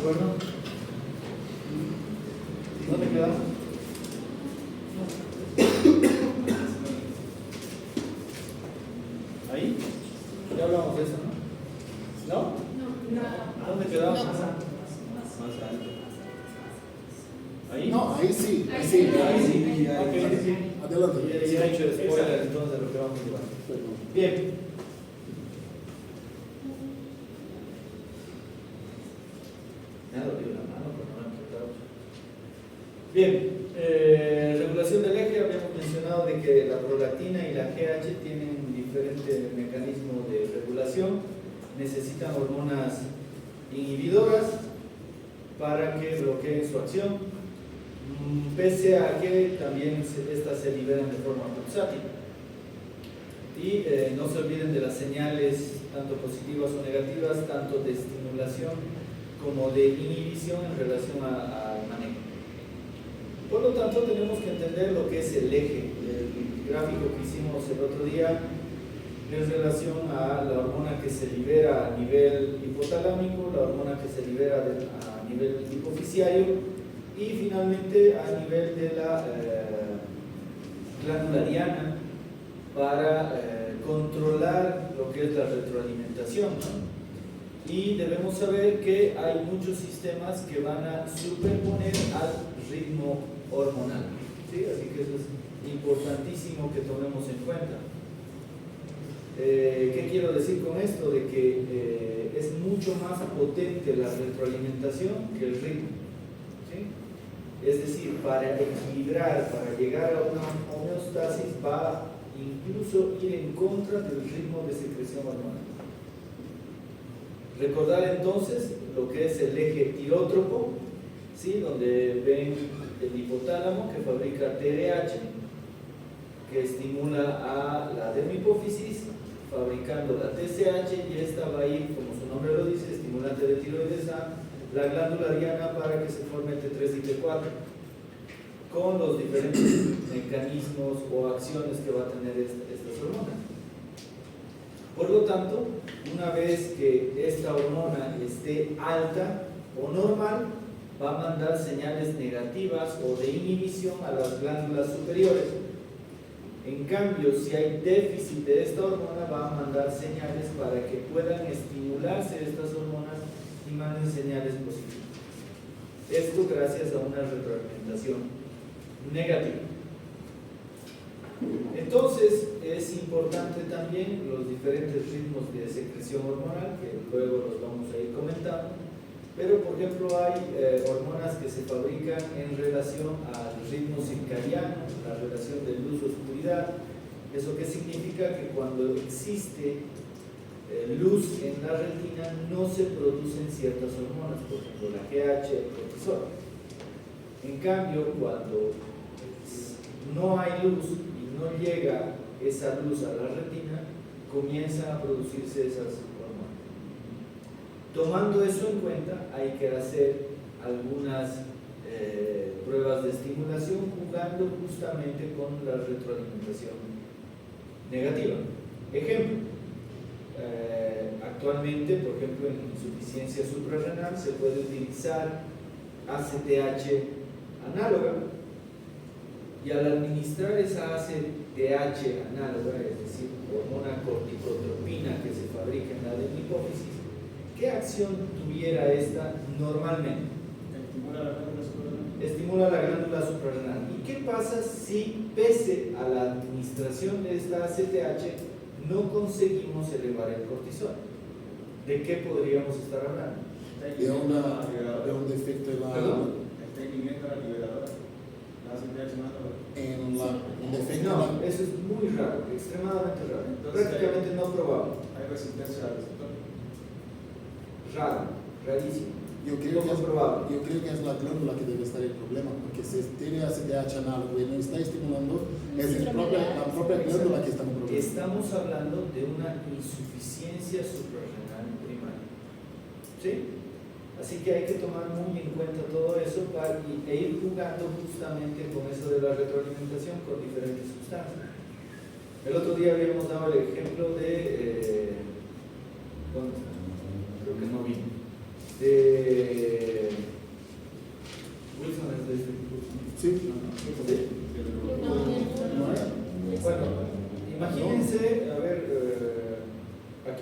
acuerdo? ¿Dónde quedamos? ¿Ahí? Ya hablamos de eso, ¿no? ¿No? ¿Dónde quedamos? Más alto. ¿Ahí? No, ahí sí. Ahí sí. Ok. Adelante. Ya he hecho el spoiler entonces de lo que vamos a llevar. Bien. Nada, dio la mano, pero no me ha importado. Bien, regulación del eje, habíamos mencionado de que la prolactina y la GH tienen diferentes mecanismos de regulación, necesitan hormonas inhibidoras para que bloqueen su acción, pese a que también estas se liberan de forma pulsátil. Y no se olviden de las señales, tanto positivas o negativas, tanto de estimulación como de inhibición en relación al manejo. Por lo tanto, tenemos que entender lo que es el eje. El gráfico que hicimos el otro día en relación a la hormona que se libera a nivel hipotalámico, la hormona que se libera a nivel hipofisiario y finalmente a nivel de la glándula diana para controlar lo que es la retroalimentación, ¿no? Y debemos saber que hay muchos sistemas que van a superponer al ritmo hormonal, ¿sí? Así que eso es importantísimo que tomemos en cuenta. ¿Qué quiero decir con esto? De que es mucho más potente la retroalimentación que el ritmo, ¿sí? Es decir, para equilibrar, para llegar a una homeostasis va incluso ir en contra del ritmo de secreción hormonal. Recordar entonces lo que es el eje tirótropo, ¿sí? Donde ven el hipotálamo que fabrica TRH, que estimula a la dermihipófisis, fabricando la TSH, y esta va a ir, como su nombre lo dice, estimulante de tiroides a la glándula diana para que se forme T3 y T4, con los diferentes mecanismos o acciones que va a tener estas hormonas. Por lo tanto, una vez que esta hormona esté alta o normal, va a mandar señales negativas o de inhibición a las glándulas superiores. En cambio, si hay déficit de esta hormona, va a mandar señales para que puedan estimularse estas hormonas y manden señales positivas. Esto gracias a una retroalimentación negativa. Entonces, es importante también los diferentes ritmos de secreción hormonal, que luego los vamos a ir comentando, pero por ejemplo hay hormonas que se fabrican en relación al ritmo circadiano, la relación de luz-oscuridad. ¿Eso qué significa? Que cuando existe luz en la retina no se producen ciertas hormonas, por ejemplo la GH, el cortisol. En cambio, cuando no hay luz y no llega esa luz a la retina, comienzan a producirse esas hormonas. Tomando eso en cuenta, hay que hacer algunas pruebas de estimulación jugando justamente con la retroalimentación negativa. Ejemplo, actualmente, por ejemplo, en insuficiencia suprarrenal se puede utilizar ACTH análoga, y al administrar esa ACTH análoga, es decir, hormona corticotropina que se fabrica en la dermihipófisis, ¿qué acción tuviera esta normalmente? Estimula la glándula suprarrenal. ¿Y qué pasa si, pese a la administración de esta ACTH, no conseguimos elevar el cortisol? ¿De qué podríamos estar hablando? De un defecto en la... un defecto No, eso es muy raro, extremadamente raro. Entonces, prácticamente no probable. Hay resistencia al receptor. Raro, rarísimo. Yo creo probable. que es la glándula que debe estar el problema, porque si tiene ACTH análogo y no está estimulando, es la propia glándula que está con problemas. Estamos hablando de una insuficiencia suprarrenal primaria, ¿sí? Así que hay que tomar muy en cuenta todo eso e ir jugando justamente con eso de la retroalimentación con diferentes sustancias. El otro día habíamos dado el ejemplo de... ¿dónde está? Creo que no vino. De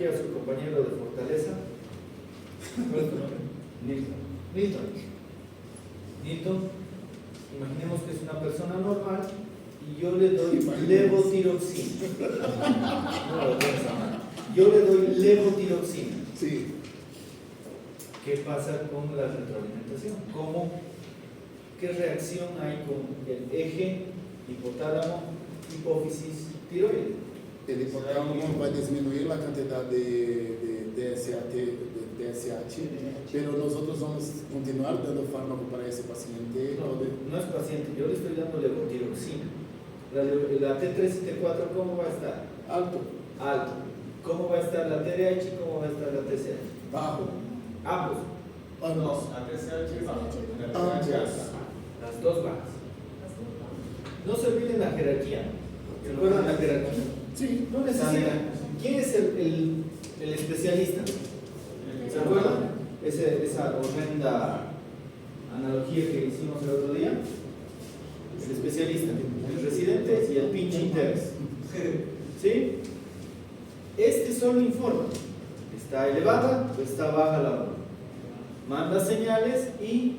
aquí a su compañero de Fortaleza. ¿Cuál es tu nombre? Nilton. Imaginemos que es una persona normal y yo le doy levotiroxina. No lo tienes a mano. Yo le doy levotiroxina. Sí. ¿Qué pasa con la retroalimentación? ¿Qué reacción hay con el eje hipotálamo, hipófisis, tiroides? El hipotálamo va a disminuir la cantidad de TSH, pero nosotros vamos a continuar dando fármaco para ese paciente. No es paciente, yo le estoy dando levotiroxina. La T3 y T4, ¿cómo va a estar? Alto. ¿Cómo va a estar la TDH y cómo va a estar la TSH? Bajo. Ambos. Ambos. La TSH es bajo. Las dos bajas. No se olviden la jerarquía. ¿Recuerdan la jerarquía? Sí. No necesitan. ¿Quién es el especialista? ¿Se acuerdan? Esa horrenda analogía que hicimos el otro día. El especialista, el residente y el pinche interés. ¿Sí? Este solo informa. ¿Está elevada o está baja la hormona? Manda señales y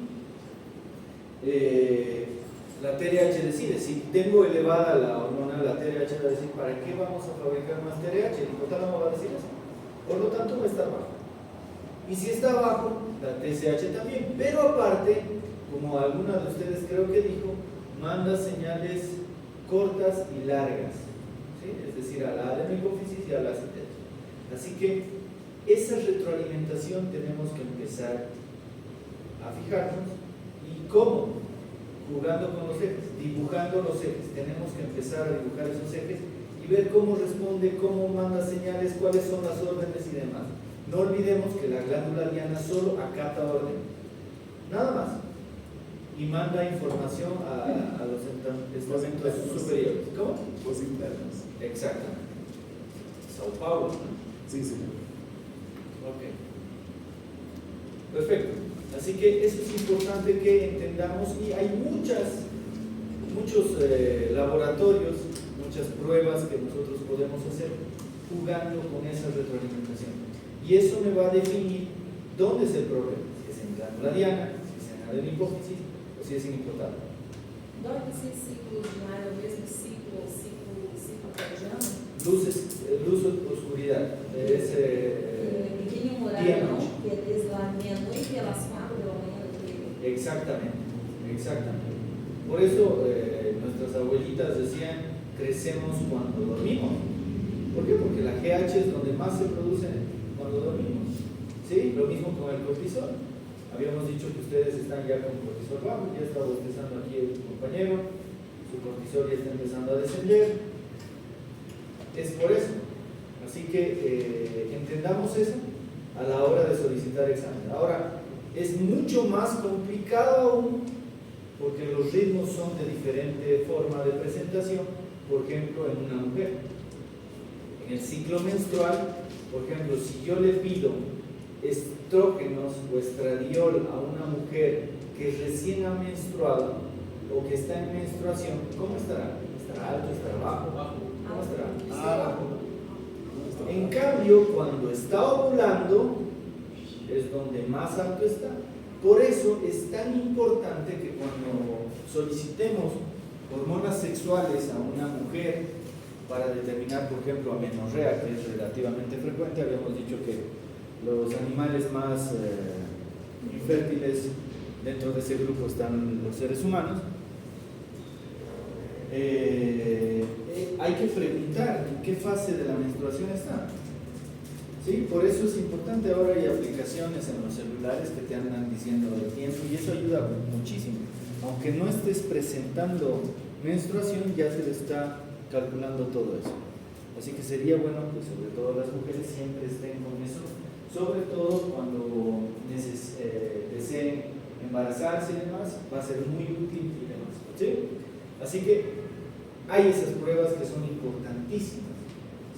la TRH decide. Si tengo elevada la hormona, la TRH va a decir, ¿para qué vamos a fabricar más TRH? El hipotálamo va a decir eso. Por lo tanto, va a estar bajo. Y si está bajo, la TSH también. Pero aparte, como alguna de ustedes creo que dijo, manda señales cortas y largas. ¿Sí? Es decir, a la adenohipófisis y a la CTH. Así que esa retroalimentación tenemos que empezar a fijarnos. ¿Y cómo? Jugando con los ejes, dibujando los ejes. Tenemos que empezar a dibujar esos ejes y ver cómo responde, cómo manda señales, cuáles son las órdenes y demás. No olvidemos que la glándula diana solo acata orden, nada más, y manda información a los estamentos superiores. ¿Cómo? Los internos. Exactamente. Sao Paulo, ¿no? Sí, señor. Ok. Perfecto. Así que eso es importante que entendamos, y hay muchos laboratorios, muchas pruebas que nosotros podemos hacer jugando con esa retroalimentación. Y eso me va a definir dónde es el problema, si es en glándula diana, si es en adenohipófisis o si es en hipotálamo. Dói esses ciclos não era o mesmo ciclo cardíaco? Luz, oscuridad. Es E tem um horário día, não, noche. que é desde a meia-noite às 4 da manhã. Exactamente. Por eso nuestras abuelitas decían, crecemos cuando dormimos. ¿Por qué? Porque la GH es donde más se produce cuando dormimos. ¿Sí? Lo mismo con el cortisol. Habíamos dicho que ustedes están ya con cortisol bajo, ya está bostezando aquí el compañero, su cortisol ya está empezando a descender. Es por eso. Así que entendamos eso a la hora de solicitar examen. Ahora, es mucho más complicado aún porque los ritmos son de diferente forma de presentación, por ejemplo, en una mujer. En el ciclo menstrual, por ejemplo, si yo le pido estrógenos o estradiol a una mujer que recién ha menstruado o que está en menstruación, ¿cómo estará? ¿Estará alto? ¿Estará bajo? ¿Cómo estará? Bajo. En cambio, cuando está ovulando, es donde más alto está. Por eso es tan importante que cuando solicitemos hormonas sexuales a una mujer para determinar, por ejemplo, amenorrea, que es relativamente frecuente, habíamos dicho que los animales más infértiles dentro de ese grupo están los seres humanos. Hay que preguntar en qué fase de la menstruación está. ¿Sí? Por eso es importante. Ahora hay aplicaciones en los celulares que te andan diciendo el tiempo y eso ayuda muchísimo. Aunque no estés presentando menstruación, ya te lo está calculando todo eso. Así que sería bueno que sobre todo las mujeres siempre estén con eso, sobre todo cuando deseen embarazarse y demás, va a ser muy útil y demás. ¿Sí? Así que hay esas pruebas que son importantísimas,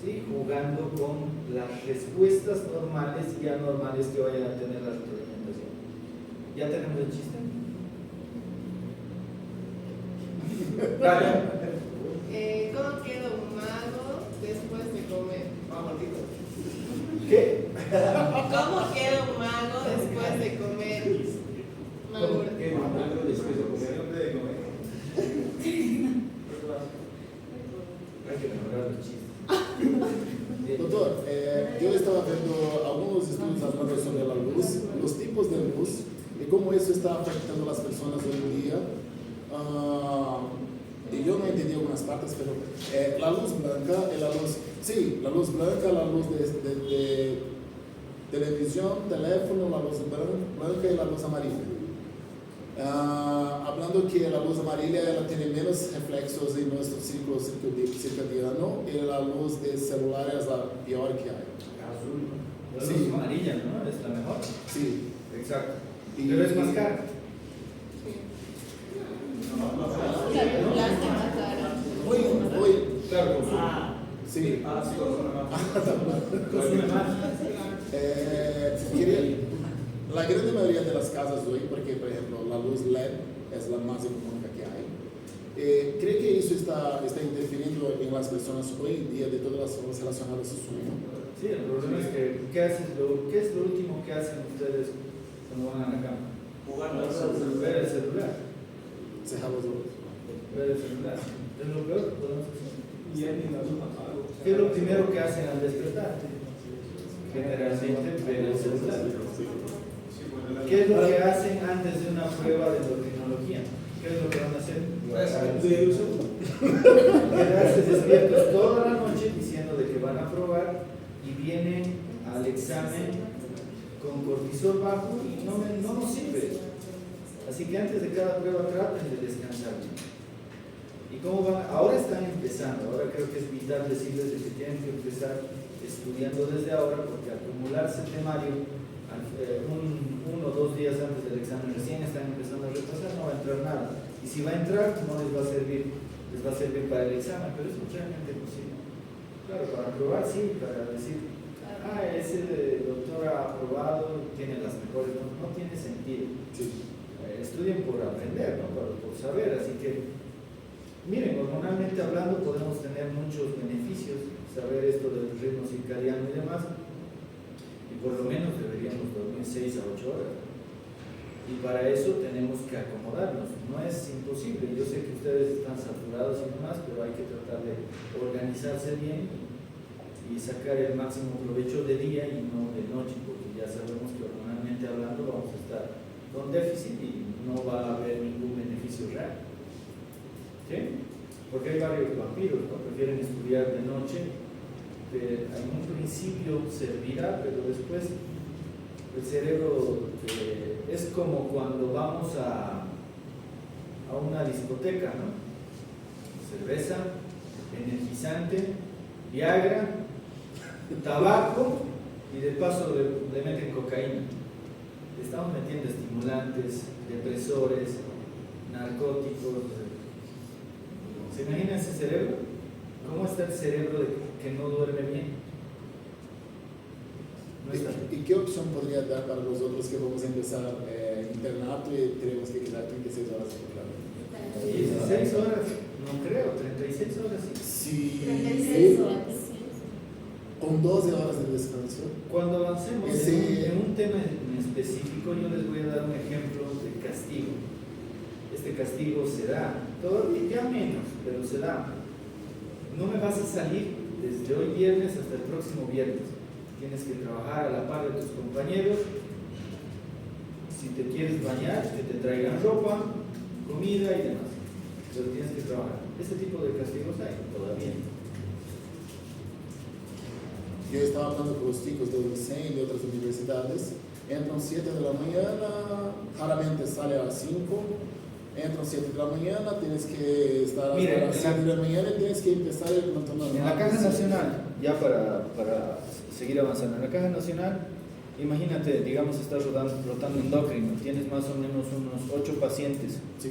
¿sí? Jugando con las respuestas normales y anormales que vayan a tener la retroalimentación. ¿Ya tenemos el chiste? Vale. ¿Cómo queda un mago después de comer? Vamos, Tito. ¿Qué? ¿Cómo queda un mago después de comer? Malura. ¿Qué? Algo después de comer. Hay que mejorar los chistes. Doctor, yo estaba viendo algunos estudios hablando sobre la luz, los tipos de luz y cómo eso está afectando a las personas hoy en día. Y yo no entendí algunas partes, pero la luz blanca y la luz, sí, la luz blanca, la luz de televisión, teléfono, la luz blanca y la luz amarilla. Hablando que la luz amarilla ela tiene menos reflexos en nuestro ciclo circadiano y la luz de celular es la peor que hay. Azul. La luz Sí. amarilla, ¿no? Es la mejor. Sí. Exacto. Y- Pero es más cara. La blanca más cara. Hoy, Claro, consume. sí. Sí, con Consume más. La gran mayoría de las casas hoy, porque por ejemplo la luz LED es la más económica que hay, ¿cree que eso está interfiriendo en las personas hoy en día de todas las formas relacionadas a su sueño? Sí, el problema es que, ¿qué es lo último que hacen ustedes cuando van a la cama? Jugar Ver el celular. Cerrar los ojos. Ver el celular. Es lo peor que podemos hacer. Y alguien la luz apaga. ¿Qué es lo primero que hacen al despertar? Generalmente ver el celular. ¿Qué es lo que hacen antes de una prueba de endocrinología? ¿Qué es lo que van a hacer? Quedarse despiertos toda la noche diciendo de que van a probar y vienen al examen con cortisol bajo y no nos sirve. Así que antes de cada prueba traten de descansar. ¿Y cómo van? Ahora están empezando, ahora creo que es vital decirles de que tienen que empezar estudiando desde ahora porque acumularse temario uno o dos días antes del examen recién están empezando a repasar, no va a entrar nada. Y si va a entrar, no les va a servir para el examen, pero eso es realmente posible. Claro, para probar sí, para decir, ese doctor ha aprobado, tiene las mejores, no tiene sentido. Sí. Estudien por aprender, ¿no? por saber, así que miren, hormonalmente hablando podemos tener muchos beneficios, saber esto del ritmo circadiano y demás, y por lo menos deberíamos dormir 6 a 8 horas. Y para eso tenemos que acomodarnos, no es imposible, yo sé que ustedes están saturados y demás, pero hay que tratar de organizarse bien y sacar el máximo provecho de día y no de noche, porque ya sabemos que hormonalmente hablando vamos a estar con déficit y no va a haber ningún beneficio real. ¿Sí? Porque hay varios vampiros, ¿no? Prefieren estudiar de noche, que en un principio servirá, pero después el cerebro es como cuando vamos a una discoteca, ¿no? Cerveza, energizante, Viagra, tabaco y de paso le meten cocaína. Le estamos metiendo estimulantes, depresores, narcóticos. ¿Se imagina ese cerebro? ¿Cómo está el cerebro que no duerme bien? No está bien. ¿Y qué opción podría dar para nosotros que vamos a empezar internato y tenemos que quedar 36 horas por clase? 16 horas, no creo, 36 horas sí. Sí. 36 horas. Con 12 horas de descanso. Cuando avancemos en un tema en específico, yo les voy a dar un ejemplo de castigo. Este castigo se da, todavía ya menos, pero se da. No me vas a salir desde hoy viernes hasta el próximo viernes. Tienes que trabajar a la par de tus compañeros. Si te quieres bañar, que te traigan ropa, comida y demás. Pero tienes que trabajar. Este tipo de castigos hay todavía. Yo estaba hablando con los chicos de UNICEN y de otras universidades. Entran 7 de la mañana, raramente sale a las 5. Entran 7 de la mañana, tienes que estar a las 7 de la mañana y tienes que empezar el plantón normal. En la Caja Nacional, ya para seguir avanzando, en la Caja Nacional, imagínate, digamos, estás rotando endocrino, tienes más o menos unos 8 pacientes. Sí,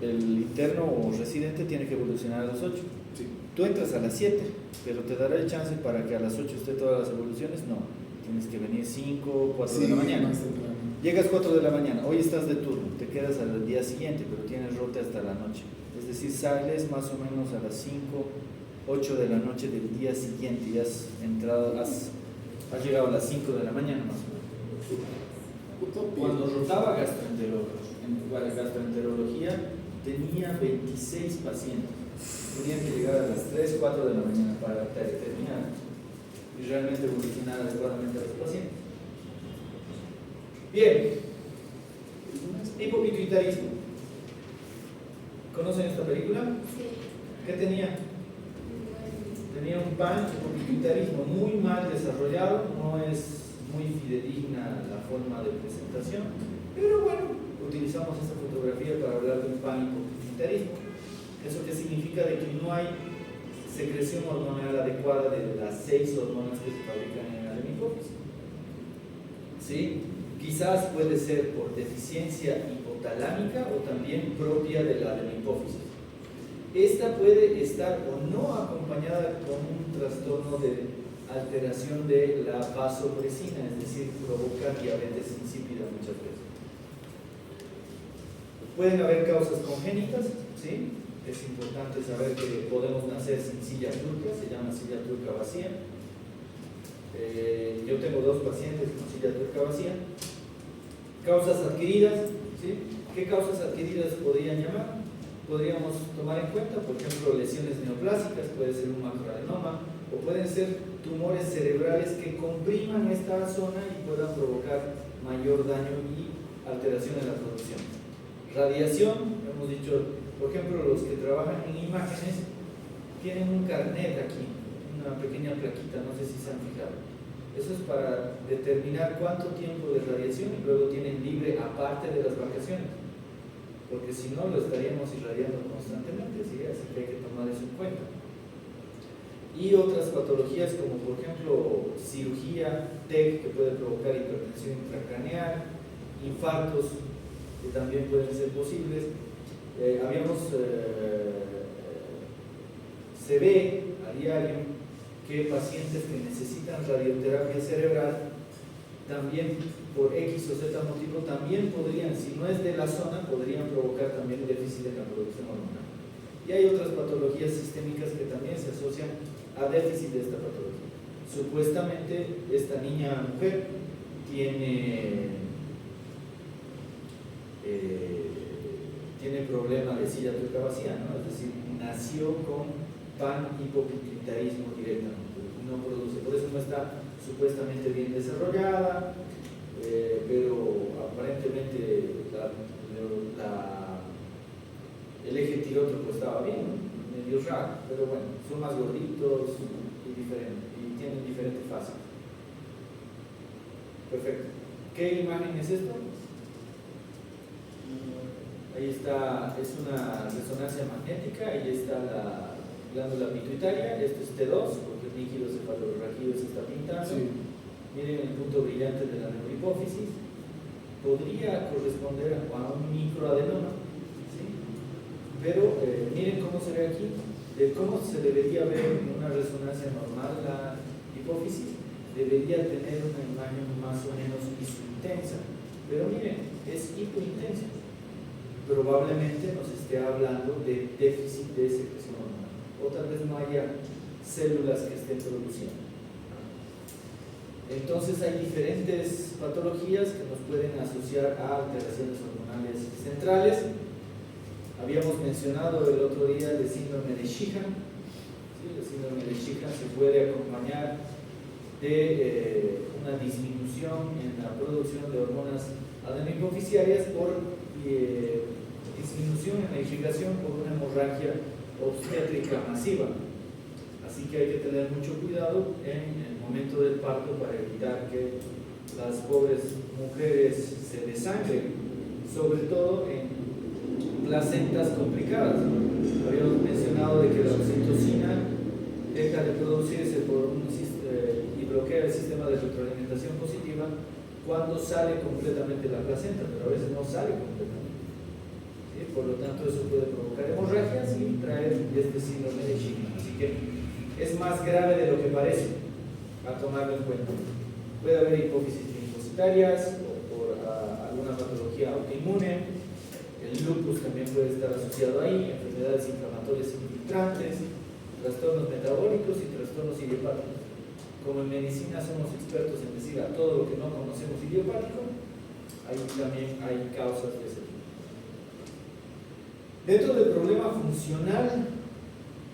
El interno o residente tiene que evolucionar a las 8. sí. Tú entras a las 7, pero te dará el chance para que a las 8 esté todas las evoluciones. No, tienes que venir 5, 4 de la mañana. Más temprano. Llegas 4 de la mañana, hoy estás de turno, te quedas al día siguiente, pero tienes rote hasta la noche. Es decir, sales más o menos a las 5 8 de la noche del día siguiente y has llegado a las 5 de la mañana más o menos. Utopía. Cuando rotaba gastroenterología, tenía 26 pacientes. Tenían que llegar a las 3, 4 de la mañana para terminar y realmente evolucionar adecuadamente a los pacientes. Bien, hipopituitarismo. ¿Conocen esta película? Sí. ¿Qué tenía? Tenía un pan hipopituitarismo muy mal desarrollado, no es muy fidedigna la forma de presentación, pero bueno, utilizamos esta fotografía para hablar de un pan hipopituitarismo. ¿Eso qué significa? De que no hay secreción hormonal adecuada de las 6 hormonas que se fabrican en la hipófisis. ¿Sí? Quizás puede ser por deficiencia hipotalámica o también propia de la hipófisis. Esta puede estar o no acompañada con un trastorno de alteración de la vasopresina, es decir, provoca diabetes insípida muchas veces. Pueden haber causas congénitas, ¿sí? Es importante saber que podemos nacer sin silla turca, se llama silla turca vacía. Yo tengo 2 pacientes con silla turca vacía. Causas adquiridas, ¿sí? ¿Qué causas adquiridas podrían llamar? Podríamos tomar en cuenta, por ejemplo, lesiones neoplásicas, puede ser un macroadenoma, o pueden ser tumores cerebrales que compriman esta zona y puedan provocar mayor daño y alteración en la producción. Radiación, hemos dicho, por ejemplo, los que trabajan en imágenes tienen un carnet aquí, una pequeña plaquita, no sé si se han fijado. Eso es para determinar cuánto tiempo de radiación y luego tienen libre aparte de las vacaciones, porque si no lo estaríamos irradiando constantemente, ¿sí? Así que hay que tomar eso en cuenta. Y otras patologías como por ejemplo cirugía TEC que puede provocar hipertensión intracraneal, infartos que también pueden ser posibles. Se ve a diario que pacientes que necesitan radioterapia cerebral también por X o Z motivo también podrían, si no es de la zona, podrían provocar también déficit en la producción hormonal. Y hay otras patologías sistémicas que también se asocian a déficit de esta patología. Supuestamente esta niña mujer tiene problema de silla turca vacía, ¿no? Es decir, nació con pan hipopituitarismo directamente, no produce, por eso no está supuestamente bien desarrollada, pero aparentemente el eje tirótropo estaba bien, medio raro, pero bueno, son más gorditos y tienen diferentes fases. Perfecto. ¿Qué imagen es esto? Ahí está, es una resonancia magnética, ahí está la glándula pituitaria, esto es T2, porque el líquido cefalorraquídeo se está pintando. Sí. Miren el punto brillante de la neurohipófisis, podría corresponder a un microadenoma, ¿sí? Pero miren cómo se ve aquí, de cómo se debería ver en una resonancia normal la hipófisis, debería tener una imagen más o menos isointensa, pero miren, es hipointensa. Probablemente nos esté hablando de déficit de secreción hormonal, o tal vez no haya células que estén produciendo. Entonces hay diferentes patologías que nos pueden asociar a alteraciones hormonales centrales. Habíamos mencionado el otro día el síndrome de Sheehan. ¿Sí? El síndrome de Sheehan se puede acompañar de una disminución en la producción de hormonas adenohipofisiarias por disminución en la irrigación por una hemorragia obstétrica masiva. Así que hay que tener mucho cuidado en el momento del parto para evitar que las pobres mujeres se desangren, sobre todo en placentas complicadas. Habíamos mencionado de que la oxitocina deja de producirse y bloquea el sistema de retroalimentación positiva cuando sale completamente la placenta, pero a veces no sale completamente. ¿Sí? Por lo tanto, eso puede provocar hemorragias y traer este síndrome de Sheehan. Así que es más grave de lo que parece, a tomarlo en cuenta. Puede haber hipófisis linfocitarias o por alguna patología autoinmune. El lupus también puede estar asociado ahí, enfermedades inflamatorias infiltrantes, trastornos metabólicos y trastornos idiopáticos. Como en medicina somos expertos en decir a todo lo que no conocemos idiopático, ahí también hay causas de ese tipo. Dentro del problema funcional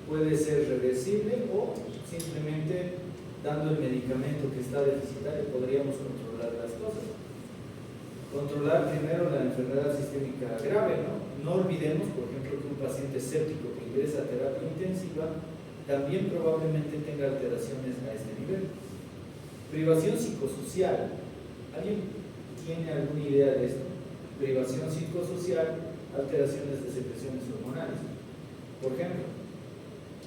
puede ser reversible o simplemente dando el medicamento que está deficitario podríamos controlar las cosas. Controlar primero la enfermedad sistémica grave, ¿no? No olvidemos, por ejemplo, que un paciente escéptico que ingresa a terapia intensiva también probablemente tenga alteraciones a este nivel. Privación psicosocial. ¿Alguien tiene alguna idea de esto? Privación psicosocial, alteraciones de secreciones hormonales. Por ejemplo,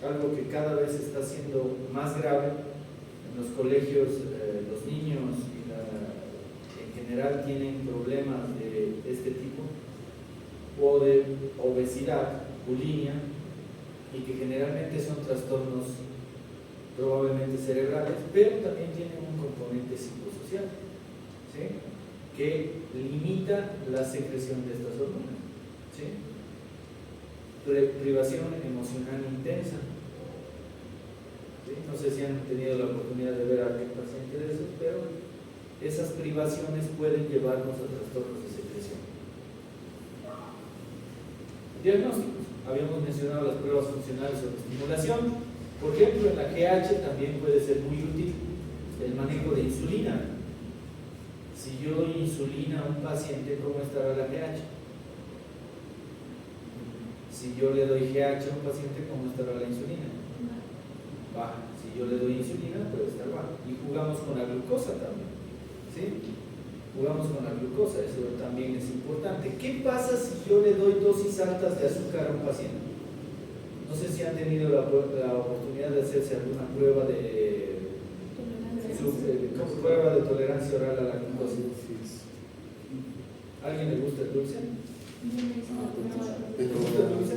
algo que cada vez está siendo más grave en los colegios, los niños en general tienen problemas de este tipo, o de obesidad, bulimia, y que generalmente son trastornos probablemente cerebrales, pero también tienen un componente psicosocial, ¿sí? Que limita la secreción de estas hormonas, ¿sí? Privación emocional intensa, ¿sí? No sé si han tenido la oportunidad de ver a algún paciente de esos, pero esas privaciones pueden llevarnos a trastornos de secreción. Diagnósticos. Habíamos mencionado las pruebas funcionales sobre estimulación. Por ejemplo, en la GH también puede ser muy útil el manejo de insulina. Si yo doy insulina a un paciente, ¿cómo estará la GH? Si yo le doy GH a un paciente, ¿cómo estará la insulina? Baja. Si yo le doy insulina, puede estar baja. Y jugamos con la glucosa también, ¿sí? Jugamos con la glucosa, eso también es importante. ¿Qué pasa si yo le doy dosis altas de azúcar a un paciente? No sé si han tenido la oportunidad de hacerse alguna prueba de prueba de tolerancia oral a la glucosa. ¿A alguien le gusta el dulce? ¿Le gusta el dulce?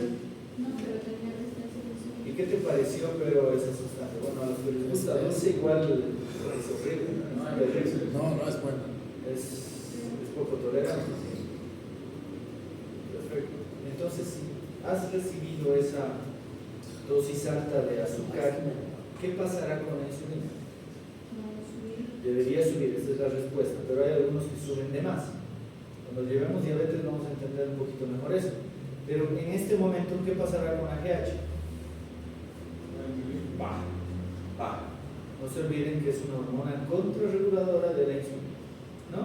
¿Y qué te pareció pero esa sustancia? Bueno, a los que les gusta dulce igual es horrible, ¿no? No es bueno. Es poco tolerante. Perfecto. Entonces, si has recibido esa dosis alta de azúcar, ¿qué pasará con la insulina? Debería subir, esa es la respuesta, pero hay algunos que suben de más. Cuando llevemos diabetes vamos a entender un poquito mejor eso. Pero en este momento, ¿qué pasará con la GH? Baja. No se olviden que es una hormona contrarreguladora de la insulina, ¿no?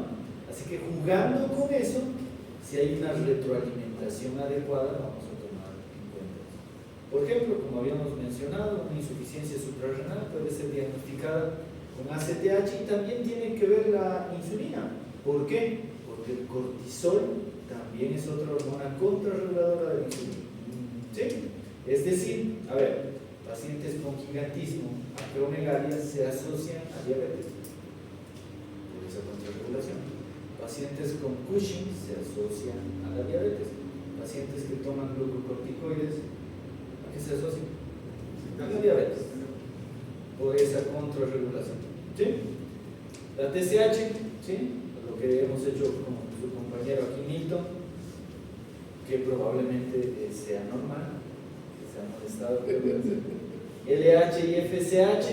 Así que jugando con eso, si hay una retroalimentación adecuada, vamos a tomar en cuenta eso. Por ejemplo, como habíamos mencionado, una insuficiencia suprarrenal puede ser diagnosticada con ACTH y también tiene que ver la insulina. ¿Por qué? Porque el cortisol también es otra hormona contrarreguladora de la insulina. ¿Sí? Es decir, a ver, pacientes con gigantismo, acromegalia se asocian a diabetes por esa contrarregulación. Pacientes con Cushing se asocian a la diabetes. Pacientes que toman glucocorticoides, ¿a qué se asocian? A la diabetes por esa contrarregulación. ¿Sí? La TSH, ¿sí? Lo que hemos hecho con su compañero aquí Milton, que probablemente sea normal, que sea molestado. LH y FSH,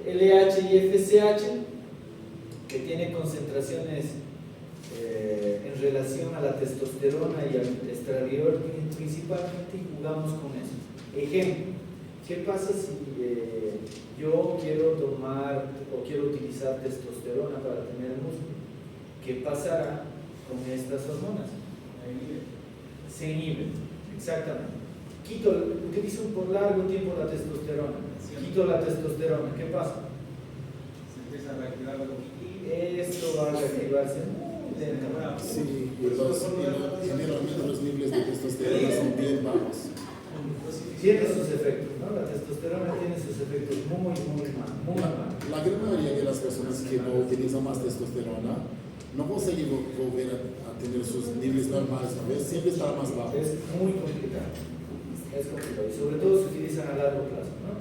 LH y FSH, que tiene concentraciones en relación a la testosterona y al estradiol principalmente, y jugamos con eso. Ejemplo, ¿qué pasa si yo quiero tomar o quiero utilizar testosterona para tener músculo? ¿Qué pasará con estas hormonas? Se inhiben, exactamente. Utilizo por largo tiempo la testosterona. Quito la testosterona, ¿qué pasa? Se empieza a reactivar la cognitiva. Esto va a reactivarse muy lentamente. Sí, generalmente los niveles de testosterona son bien bajos. Tiene sus efectos, ¿no? La testosterona tiene sus efectos muy mal. La gran mayoría de las personas que no utilizan más testosterona no consiguen volver a tener sus niveles normales, ¿no? Siempre está más bajo. Es muy complicado. Es complicado. Y sobre todo se utilizan a largo plazo, ¿no?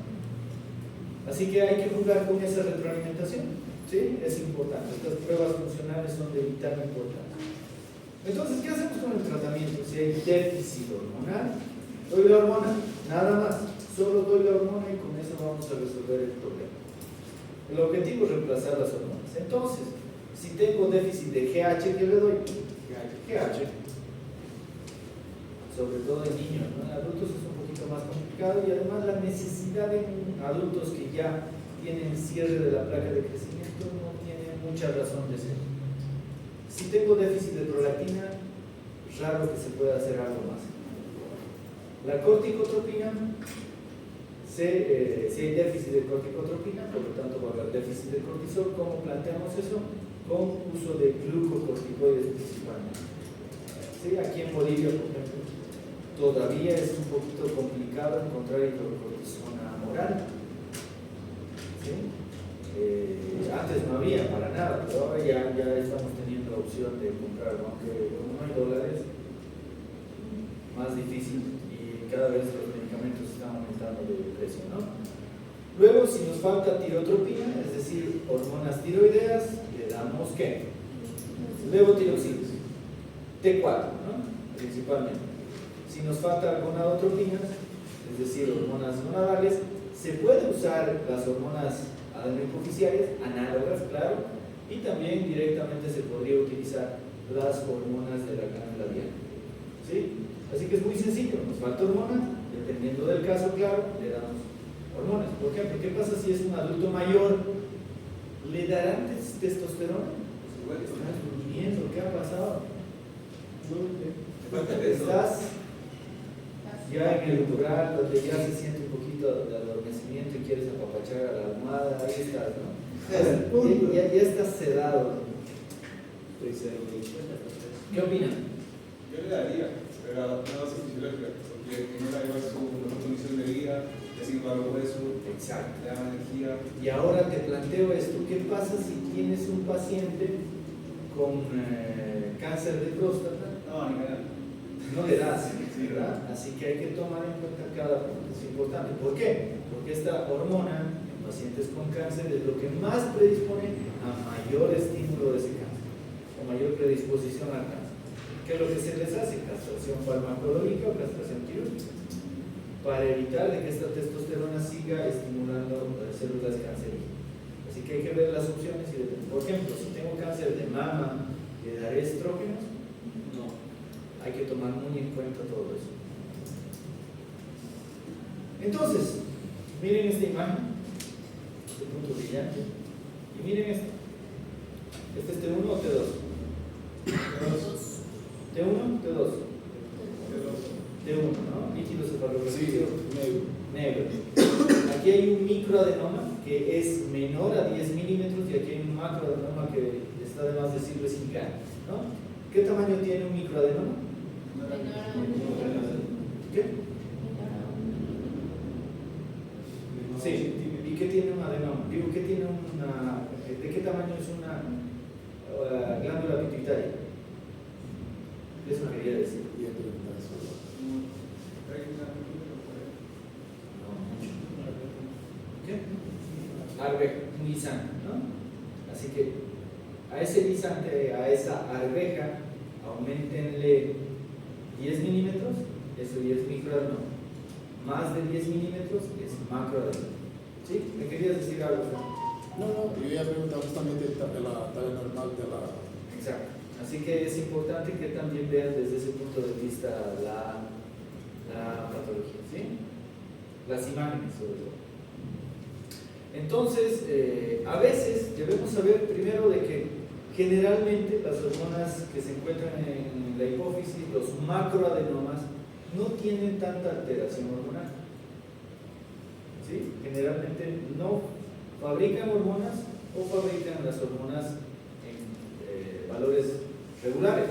Así que hay que jugar con esa retroalimentación. ¿Sí? Es importante. Estas pruebas funcionales son de vital importancia. Entonces, ¿qué hacemos con el tratamiento? Si hay déficit hormonal, Doy la hormona, nada más. Solo doy la hormona y con eso vamos a resolver el problema. El objetivo es reemplazar las hormonas. Entonces, si tengo déficit de GH, ¿qué le doy? GH. Sobre todo en niños, ¿no? En adultos es un poquito más complicado y además la necesidad en adultos que ya tienen cierre de la placa de crecimiento no tiene mucha razón de ser. Si tengo déficit de prolactina, raro que se pueda hacer algo más. La corticotropina, si hay déficit de corticotropina, por lo tanto va a haber déficit de cortisol. ¿Cómo planteamos eso? Con uso de glucocorticoides principalmente. ¿Sí? Aquí en Bolivia, por ejemplo, todavía es un poquito complicado encontrar hidrocortisona oral. ¿Sí? Antes no había para nada, pero ahora ya estamos teniendo opción de comprar, aunque como no hay dólares, más difícil y cada vez los medicamentos están aumentando de precio, ¿no? Luego, si nos falta tirotropina, es decir, hormonas tiroideas, le damos ¿qué? Levotiroxina, T4, ¿no? Principalmente. Si nos falta gonadotropina, es decir, hormonas gonadales, se puede usar las hormonas adenohipofisiarias, análogas, claro, y también directamente se podría utilizar las hormonas de la glándula diana. ¿Sí? Así que es muy sencillo, nos falta hormona, dependiendo del caso, claro, le damos hormonas. ¿Por qué? Porque ¿qué pasa si es un adulto mayor? ¿Le darán testosterona? ¿Estás durmiendo? ¿Qué ha pasado? Estás ya en el umbral donde ya se siente un poquito de adormecimiento y quieres apapachar a la almohada, ahí estás, ¿no? Ya estás sedado. ¿Qué opinan? Yo le daría, pero a la base fisiológica, porque no la lleva su mejor condición de vida, le sigue para los huesos, Exacto. le da energía. Y ahora te planteo esto, ¿qué pasa si tienes un paciente con cáncer de próstata? No, ni nada. No le das, ¿verdad? Así que hay que tomar en cuenta cada punto, es importante. ¿Por qué? Porque esta hormona en pacientes con cáncer es lo que más predispone a mayor estímulo de ese cáncer, o mayor predisposición al cáncer. ¿Qué es lo que se les hace? Castración farmacológica o castración quirúrgica, para evitar de que esta testosterona siga estimulando células cancerígenas. Así que hay que ver las opciones y depende. Por ejemplo, si tengo cáncer de mama, ¿le daré estrógenos? No. Hay que tomar muy en cuenta todo eso. Entonces, miren esta imagen, este punto brillante, y miren esto. ¿Este es T1 o T2? ¿T1 T2? T1, ¿no? Líquido cefalorraquídeo negro. Aquí hay un microadenoma que es menor a 10 milímetros y aquí hay un macroadenoma que está de más decirlo es gigante, ¿no? ¿Qué tamaño tiene un microadenoma? ¿Qué? Sí. ¿Y qué tiene un adenoma? Digo, ¿qué tiene una? ¿De qué tamaño es una glándula pituitaria? Eso quería decir. ¿Qué? Arveja, un guisante, ¿no? Así que a ese guisante, a esa arveja, aumentenle 10 milímetros, eso ya es microadenoma. Más de 10 milímetros es macroadenoma. ¿Sí? ¿Me querías decir algo, Fran? No, yo iba a preguntar justamente de la talla normal de la... Exacto. Así que es importante que también vean desde ese punto de vista la patología, ¿sí? Las imágenes sobre todo. Entonces, a veces debemos saber primero de que generalmente las hormonas que se encuentran en la hipófisis, los macroadenomas, no tienen tanta alteración hormonal. ¿Sí? Generalmente no fabrican hormonas o fabrican las hormonas en valores regulares.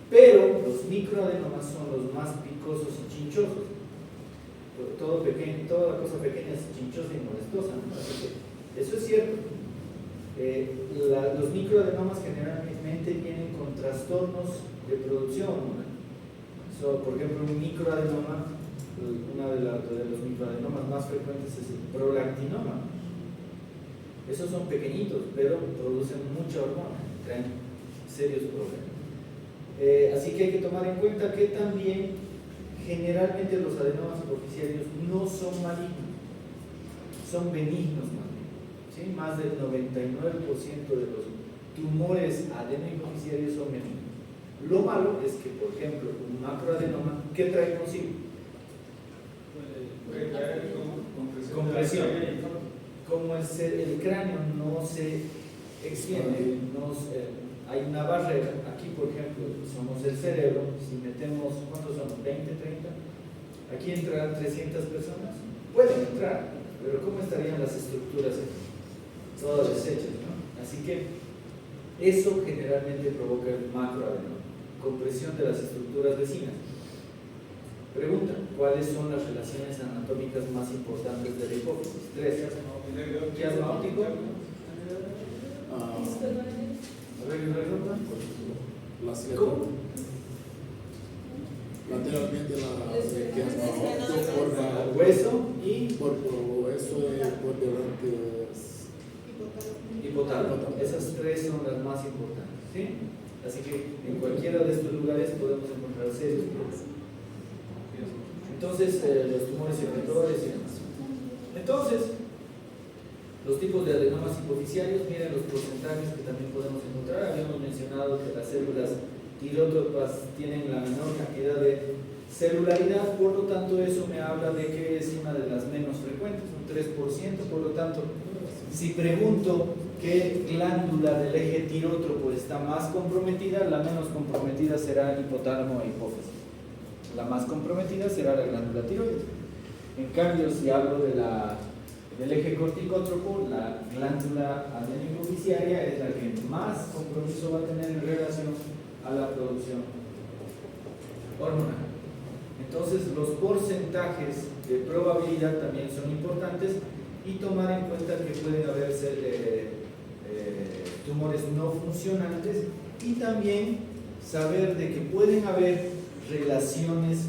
Pero los microadenomas son los más picosos y chinchosos. Toda cosa pequeña es chinchosa y molestosa, ¿no? Así que eso es cierto. Los microadenomas generalmente vienen con trastornos de producción hormonal. Por ejemplo, un microadenoma, uno de los microadenomas más frecuentes es el prolactinoma. Esos son pequeñitos, pero producen mucha hormona, traen serios problemas. Así que hay que tomar en cuenta que también generalmente los adenomas hipoficiarios no son malignos, son benignos más bien. ¿Sí? Más del 99% de los tumores adenohipoficiarios son benignos. Lo malo es que, por ejemplo, un macroadenoma, ¿qué trae consigo? Puede traer Compresión. Como el cráneo no se extiende, hay una barrera. Aquí, por ejemplo, somos el cerebro. Si metemos, ¿cuántos somos? ¿20, 30? Aquí entrarán 300 personas. Pueden entrar, pero ¿cómo estarían las estructuras aquí? Todas deshechas, ¿no? Así que eso generalmente provoca el macroadenoma, compresión de las estructuras vecinas. Pregunta, ¿cuáles son las relaciones anatómicas más importantes de la hipófisis? 3. Quiasma óptico. A ver, ¿cómo? Lateralmente la quiasma óptico forma El hueso y por eso por delante hipotálamo. Esas 3 son las más importantes, ¿sí? Así que en cualquiera de estos lugares podemos encontrar serios problemas. Entonces, los tumores secretores y demás. Entonces, los tipos de adenomas hipoficiarios, miren los porcentajes que también podemos encontrar. Habíamos mencionado que las células tireótropas tienen la menor cantidad de celularidad, por lo tanto eso me habla de que es una de las menos frecuentes, un 3%, por lo tanto, si pregunto qué glándula del eje tirótropo está más comprometida, la menos comprometida será el hipotálamo e hipófisis. La más comprometida será la glándula tiroides. En cambio, si hablo del eje corticótropo, la glándula adenohipoficiaria es la que más compromiso va a tener en relación a la producción hormonal. Entonces, los porcentajes de probabilidad también son importantes y tomar en cuenta que pueden haber tumores no funcionantes y también saber de que pueden haber relaciones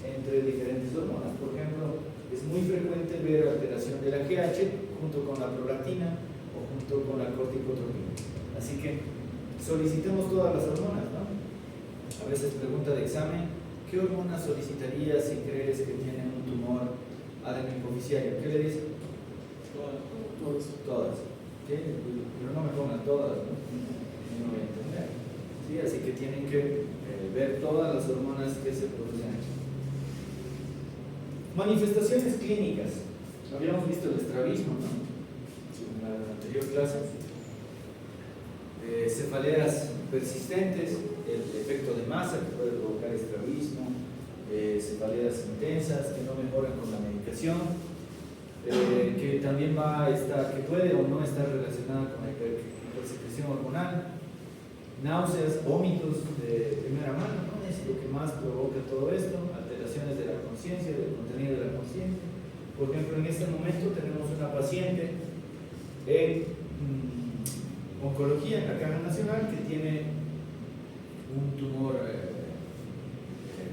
entre diferentes hormonas. Por ejemplo, es muy frecuente ver alteración de la GH junto con la prolactina o junto con la corticotropina. Así que solicitemos todas las hormonas, ¿no? A veces pregunta de examen, ¿qué hormona solicitarías si crees que tienen un tumor adenohipoficiario? ¿Qué le dice? Todas. ¿Sí? Pero no me pongan todas, ¿no? No voy a entender. ¿Sí? Así que tienen que ver todas las hormonas que se producen aquí. Manifestaciones clínicas. Habíamos visto el estrabismo, ¿no? En la anterior clase. Cefaleas persistentes, el efecto de masa que puede provocar estrabismo, cefaleas intensas que no mejoran con la medicación, que también que puede o no estar relacionada con la hipersecreción hormonal, náuseas, vómitos de primera mano, ¿no? Es lo que más provoca todo esto, alteraciones de la conciencia, del contenido de la conciencia. Por ejemplo, en este momento tenemos una paciente en oncología en la Caja Nacional que tiene un tumor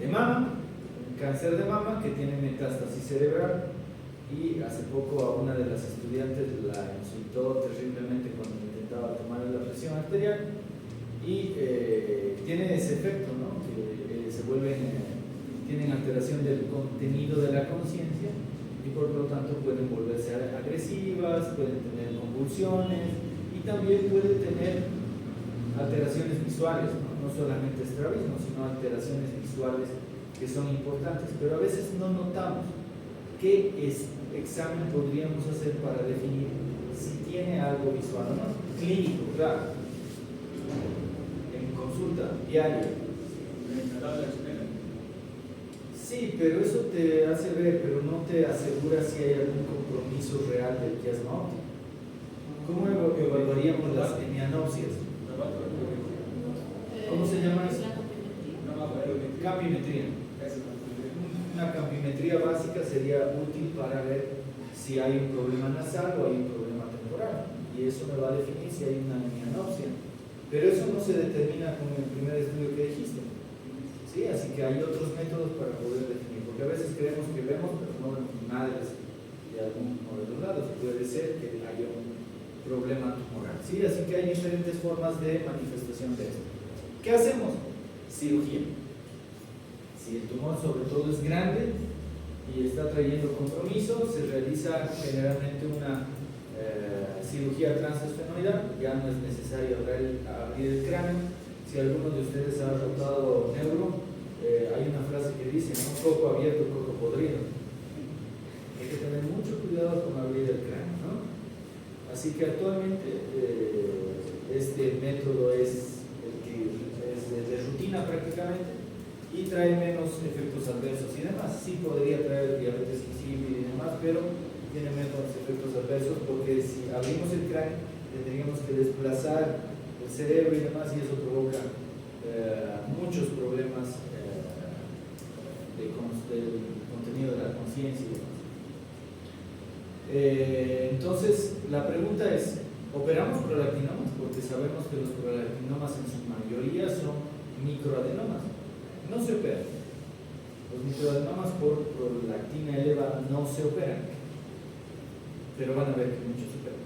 de mama, un cáncer de mama que tiene metástasis cerebral, y hace poco a una de las estudiantes la insultó terriblemente cuando intentaba tomarle la presión arterial y tiene ese efecto, ¿no? Que se tienen alteración del contenido de la conciencia y por lo tanto pueden volverse agresivas, pueden tener convulsiones y también pueden tener alteraciones visuales, no solamente estrabismo, sino alteraciones visuales que son importantes, pero a veces no notamos qué examen podríamos hacer para definir si tiene algo visual o no. Clínico, claro, en consulta diaria. Sí, pero eso te hace ver, pero no te asegura si hay algún compromiso real del quiasma óptico. ¿Cómo evaluaríamos las hemianopsias? ¿Cómo se llama eso? Campimetría. Una campimetría básica sería útil para ver si hay un problema nasal o hay un problema temporal. Y eso me va a definir si hay una hemianopsia. Pero eso no se determina con el primer estudio que dijiste. ¿Sí? Así que hay otros métodos para poder definir. Porque a veces creemos que vemos, pero no vemos nada de alguno de los lados. Puede ser que haya un problema tumoral. ¿Sí? Así que hay diferentes formas de manifestación de esto. ¿Qué hacemos? Cirugía. Si el tumor sobre todo es grande y está trayendo compromiso, se realiza generalmente una cirugía transesfenoidal, ya no es necesario abrir el cráneo. Si alguno de ustedes ha tratado neuro, hay una frase que dice, ¿no? Coco abierto, coco podrido. Hay que tener mucho cuidado con abrir el cráneo, ¿no? Así que actualmente este método es el que es de rutina prácticamente y trae menos efectos adversos y demás. Sí podría traer diabetes insípida y demás, pero tiene menos efectos adversos porque si abrimos el cráneo tendríamos que desplazar el cerebro y demás y eso provoca muchos problemas del contenido de la conciencia y demás. Entonces, la pregunta es, ¿operamos prolactinomas? Porque sabemos que los prolactinomas en su mayoría son microadenomas. No se operan. Los microadenomas por prolactina elevada no se operan. Pero van a ver que muchos se operan.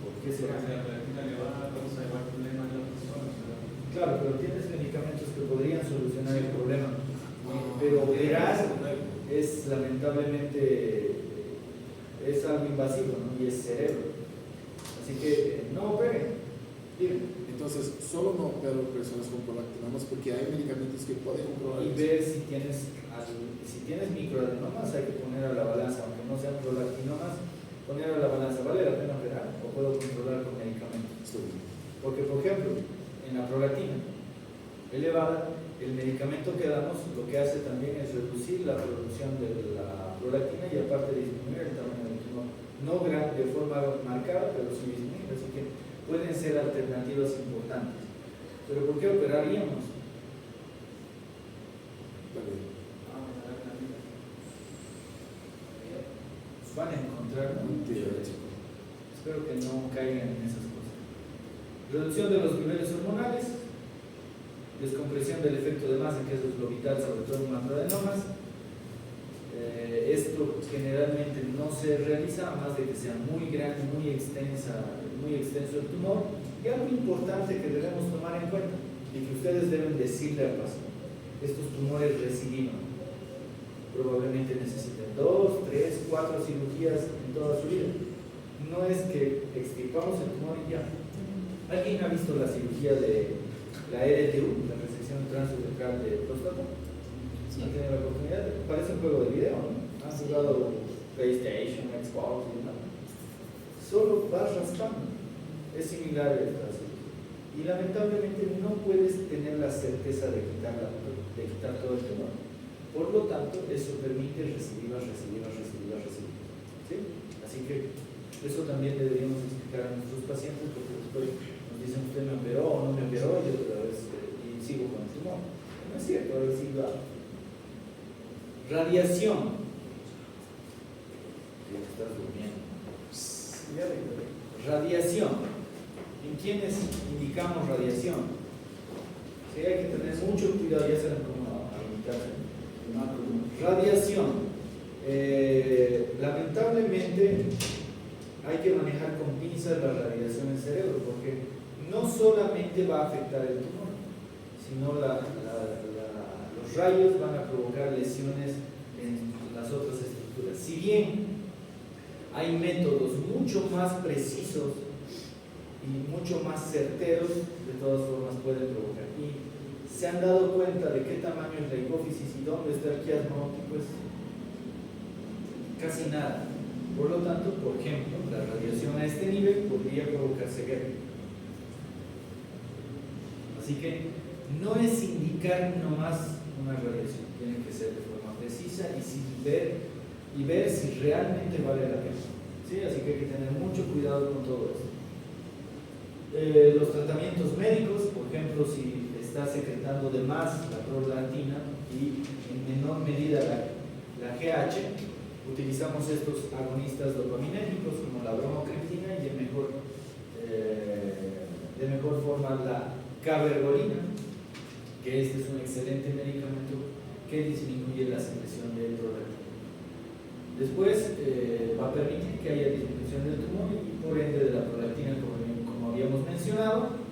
¿Por qué será? Claro, pero tienes medicamentos que podrían solucionar el problema. Pero operar es lamentablemente es algo invasivo, ¿no? Y es cerebro. Así que no operen. Entonces, solo no opero personas con prolactinomas porque hay medicamentos que pueden controlar Y ver si tienes microadenomas, hay que poner a la balanza, aunque no sean prolactinomas, poner a la balanza, ¿vale la pena operar o puedo controlar con medicamentos? Porque, por ejemplo, en la prolactina elevada, el medicamento que damos lo que hace también es reducir la producción de la prolactina y aparte disminuir el tamaño del tumor. No de forma marcada, pero sí disminuir. Así que pueden ser alternativas importantes. Pero ¿por qué operaríamos? Van a encontrar, ¿no? Espero que no caigan en esas cosas. Reducción de los niveles hormonales, descompresión del efecto de masa, que eso es lo vital, sobre todo en macroadenomas. Esto generalmente no se realiza a más de que sea muy grande, muy extenso el tumor. Y algo importante que debemos tomar en cuenta y que ustedes deben decirle al paciente: estos tumores recidivan. Probablemente necesiten 2, 3, 4 cirugías en toda su vida. No es que extirpamos el tumor y ya. ¿Alguien ha visto la cirugía de la RTU, la resección transuretral de próstata? ¿No tiene la oportunidad? Parece un juego de video, ¿no? ¿Han jugado PlayStation, Xbox y demás? Solo vas raspando. Es similar a esta cirugía. Y lamentablemente no puedes tener la certeza de quitar todo el tumor. Por lo tanto, eso permite recidivas. ¿Sí? Así que eso también deberíamos explicar a nuestros pacientes, porque después nos dicen: usted me operó o no me operó, y otra vez y sigo con el tumor. No es cierto, ahora sí va. Radiación. Ya te estás durmiendo. Radiación. ¿En quiénes indicamos radiación? Sí, hay que tener mucho cuidado, ya saben cómo limitarse. Radiación. Lamentablemente hay que manejar con pinzas la radiación en el cerebro, porque no solamente va a afectar el tumor, sino los rayos van a provocar lesiones en las otras estructuras. Si bien hay métodos mucho más precisos y mucho más certeros, de todas formas pueden provocar. Y se han dado cuenta de qué tamaño es la hipófisis y dónde está el quiasma óptico, pues casi nada. Por lo tanto, por ejemplo, la radiación a este nivel podría provocar ceguera. Así que no es indicar nomás una radiación, tiene que ser de forma precisa y ver si realmente vale la pena. ¿Sí? Así que hay que tener mucho cuidado con todo esto. Los tratamientos médicos, por ejemplo, si está secretando de más la prolactina y en menor medida la GH, utilizamos estos agonistas dopaminérgicos como la bromocriptina y de mejor forma la cabergolina, que este es un excelente medicamento que disminuye la secreción de prolactina. Después va a permitir que haya disminución del tumor y por ende de la prolactina, como habíamos mencionado.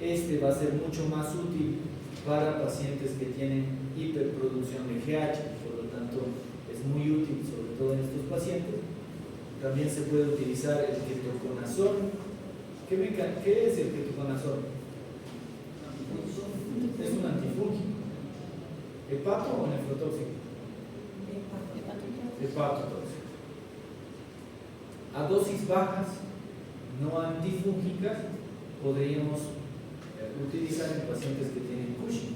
este va a ser mucho más útil para pacientes que tienen hiperproducción de GH, por lo tanto es muy útil, sobre todo en estos pacientes. También se puede utilizar el ketoconazol. ¿Qué es el ketoconazol? Es un antifúngico. ¿Hepato o nefrotóxico? Hepatotóxico. A dosis bajas, no antifúngicas, podríamos utilizar en pacientes que tienen Cushing.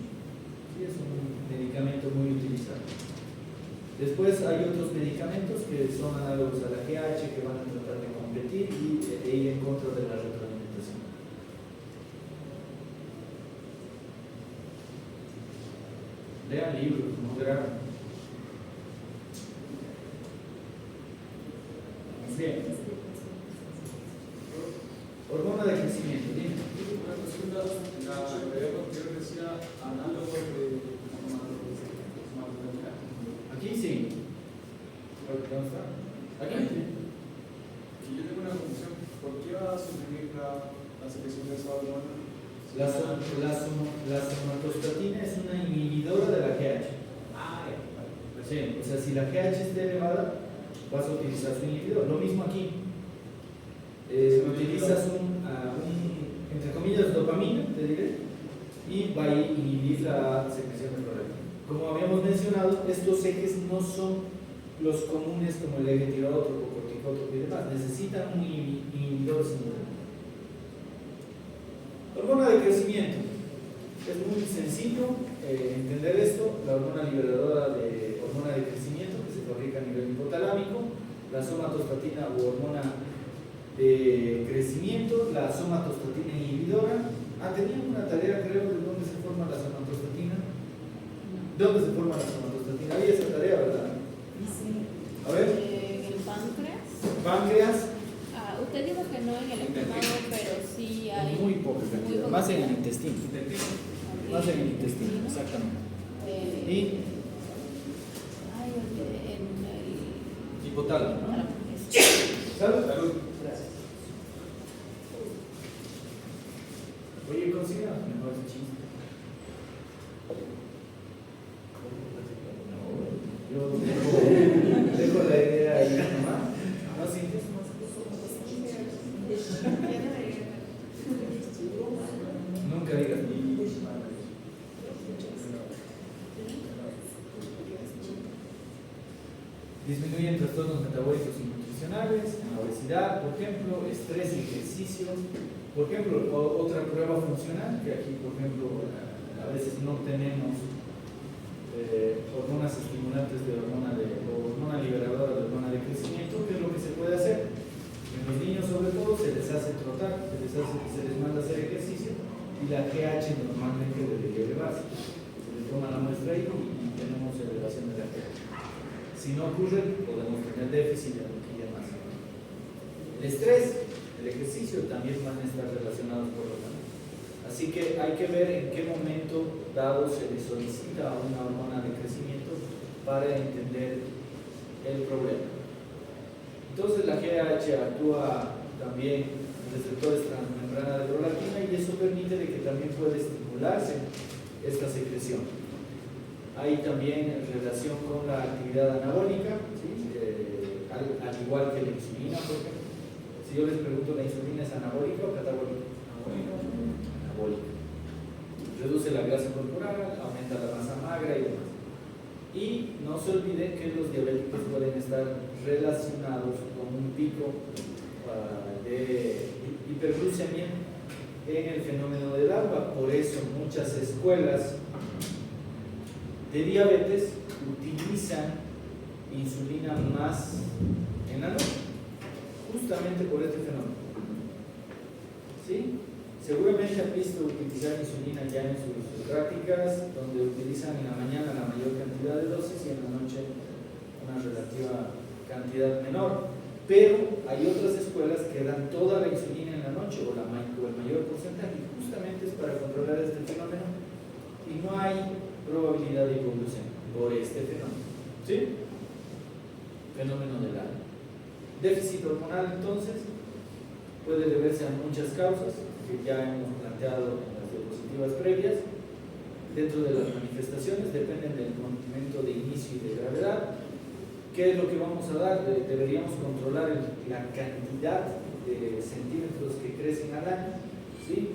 Sí, es un medicamento muy utilizado. Después hay otros medicamentos que son análogos a la GH que van a tratar de competir y ir en contra de la retroalimentación. Lean libros, no graban. Bien. Hormona de crecimiento, dime. Una consulta, la video anterior decía análogo de somatostatina. Aquí sí. ¿Dónde está? Aquí. Y yo tengo una confusión, ¿por qué va a suprimir la secreción de esa hormona? La somatostatina es una inhibidora de la GH. Sí, o sea, si la GH está elevada, vas a utilizar su inhibidor. Lo mismo aquí. Utilizas entre comillas, dopamina, te diré, y va a inhibir la secreción de prolactina. Como habíamos mencionado, estos ejes no son los comunes como el eje tirotropo, corticótropo y demás. Necesitan un inhibidor simultáneo. Hormona de crecimiento. Es muy sencillo entender esto. La hormona liberadora de hormona de crecimiento que se fabrica a nivel hipotalámico, la somatostatina u hormona de crecimiento, la somatostatina inhibidora. Tenían una tarea, creo, de dónde se forma la somatostatina. ¿Dónde se forma la somatostatina? Había esa tarea, ¿verdad? Sí. A ver. El páncreas. Páncreas. Usted dijo que no en el estómago, pero sí hay. Muy poca cantidad. Más en el intestino. Ok. Más en el intestino, exactamente. Y Ay, olvidé, en el. hipotálamo, ¿no? Eso. ¿Salud? Salud. Gracias. Oye, consiga mejor ese chiste. Yo dejo la idea ahí nomás. ¿No sientes? Nunca digas ni. Disminuyen trastornos metabólicos y nutricionales, en la obesidad, por ejemplo, estrés y ejercicio. Por ejemplo, otra prueba funcional, que aquí, por ejemplo, a veces no tenemos hormonas estimulantes de hormona liberadora de hormona de crecimiento. ¿Qué es lo que se puede hacer? En los niños, sobre todo, se les hace trotar, se les manda a hacer ejercicio y la GH normalmente debería elevarse. Se les toma la muestra ahí y tenemos elevación de la GH. Si no ocurre, podemos tener déficit de energía más. El estrés, el ejercicio también van a estar relacionados por lo tanto. Así que hay que ver en qué momento dado se le solicita una hormona de crecimiento para entender el problema. Entonces la GH actúa también en receptores transmembrana de prolactina y eso permite de que también puede estimularse esta secreción. Hay también relación con la actividad anabólica, ¿sí? Al igual que la insulina, por ejemplo. Si yo les pregunto, ¿la insulina es anabólica o catabólica? Anabólica. Reduce la grasa corporal, aumenta la masa magra y demás. Y no se olvide que los diabéticos pueden estar relacionados con un pico de hiperglucemia en el fenómeno del alba. Por eso muchas escuelas de diabetes utilizan insulina más en la noche, justamente por este fenómeno. ¿Sí? Seguramente han visto utilizar insulina ya en sus prácticas, donde utilizan en la mañana la mayor cantidad de dosis y en la noche una relativa cantidad menor. Pero hay otras escuelas que dan toda la insulina en la noche o el mayor porcentaje, y justamente es para controlar este fenómeno y no hay probabilidad de hipoglucemia por este fenómeno. ¿Sí? Fenómeno del alma. Déficit hormonal, entonces, puede deberse a muchas causas que ya hemos planteado en consultivas previas. Dentro de las manifestaciones dependen del momento de inicio y de gravedad. ¿Qué es lo que vamos a dar? Deberíamos controlar la cantidad de centímetros que crecen al año, ¿sí?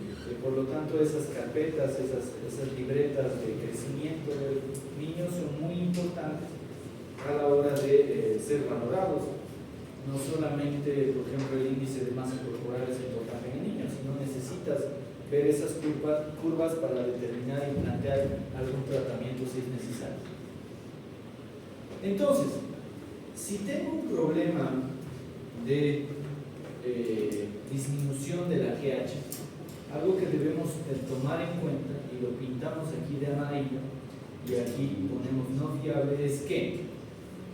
Por lo tanto, esas carpetas, esas libretas de crecimiento del niño son muy importantes a la hora de ser valorados. No solamente, por ejemplo, el índice de masa corporal es importante en el niño, sino necesitas ver esas curvas para determinar y plantear algún tratamiento si es necesario. Entonces, si tengo un problema de disminución de la GH, algo que debemos tomar en cuenta, y lo pintamos aquí de amarillo, y aquí ponemos no fiable, es que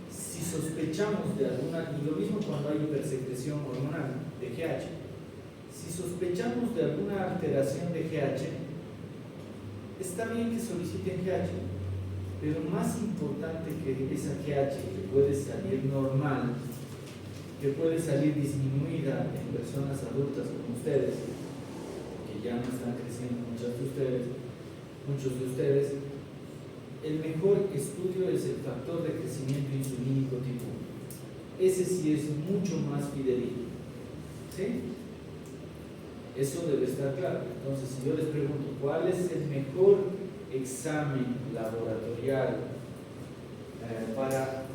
si sospechamos de alguna, y lo mismo cuando hay hipersecreción hormonal de GH, si sospechamos de alguna alteración de GH, está bien que soliciten GH, pero más importante que esa GH que puede salir normal, que puede salir disminuida en personas adultas como ustedes, que ya no están creciendo muchos de ustedes, el mejor estudio es el factor de crecimiento insulínico tipo 1. Ese sí es mucho más fidedigno, ¿sí? Eso debe estar claro. Entonces, si yo les pregunto cuál es el mejor examen laboratorial para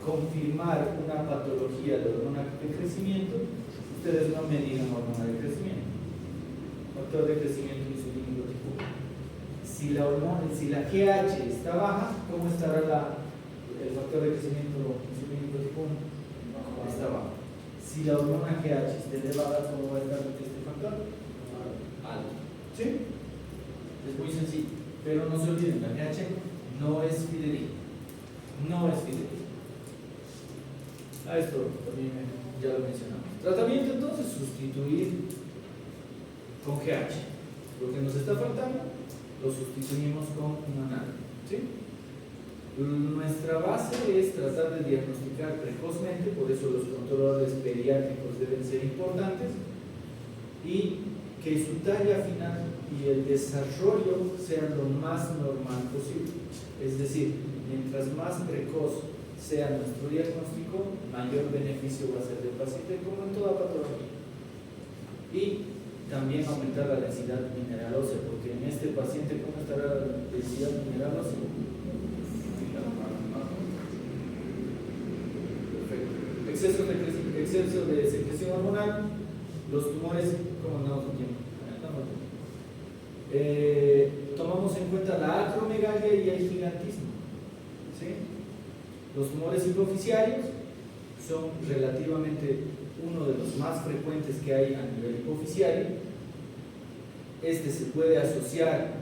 confirmar una patología de hormona de crecimiento, ustedes no me digan hormona de crecimiento, factor de crecimiento insulínico tipo 1. Si la GH está baja, ¿cómo estará el factor de crecimiento insulínico tipo 1? Está bajo. Si la hormona GH está elevada, ¿cómo va a estar este factor? Alto. ¿Sí? Es muy sencillo. Pero no se olviden, la GH no es fidedigna. No es fidedigna. A esto también ya lo mencionamos. Tratamiento entonces, sustituir con GH. Lo que nos está faltando, lo sustituimos con un análogo. ¿Sí? Nuestra base es tratar de diagnosticar precozmente, por eso los controladores pediátricos deben ser importantes, y que su talla final y el desarrollo sean lo más normal posible. Es decir, mientras más precoz sea nuestro diagnóstico, mayor beneficio va a ser del paciente, como en toda patología. Y también aumentar la densidad mineral ósea, porque en este paciente, ¿cómo estará la densidad mineral ósea? Perfecto. Exceso de secreción hormonal, los tumores, ¿cómo andamos con tiempo? Tomamos en cuenta la acromegalia y el gigantismo. ¿Sí? Los tumores hipoficiarios son relativamente uno de los más frecuentes que hay a nivel hipoficiario. Este se puede asociar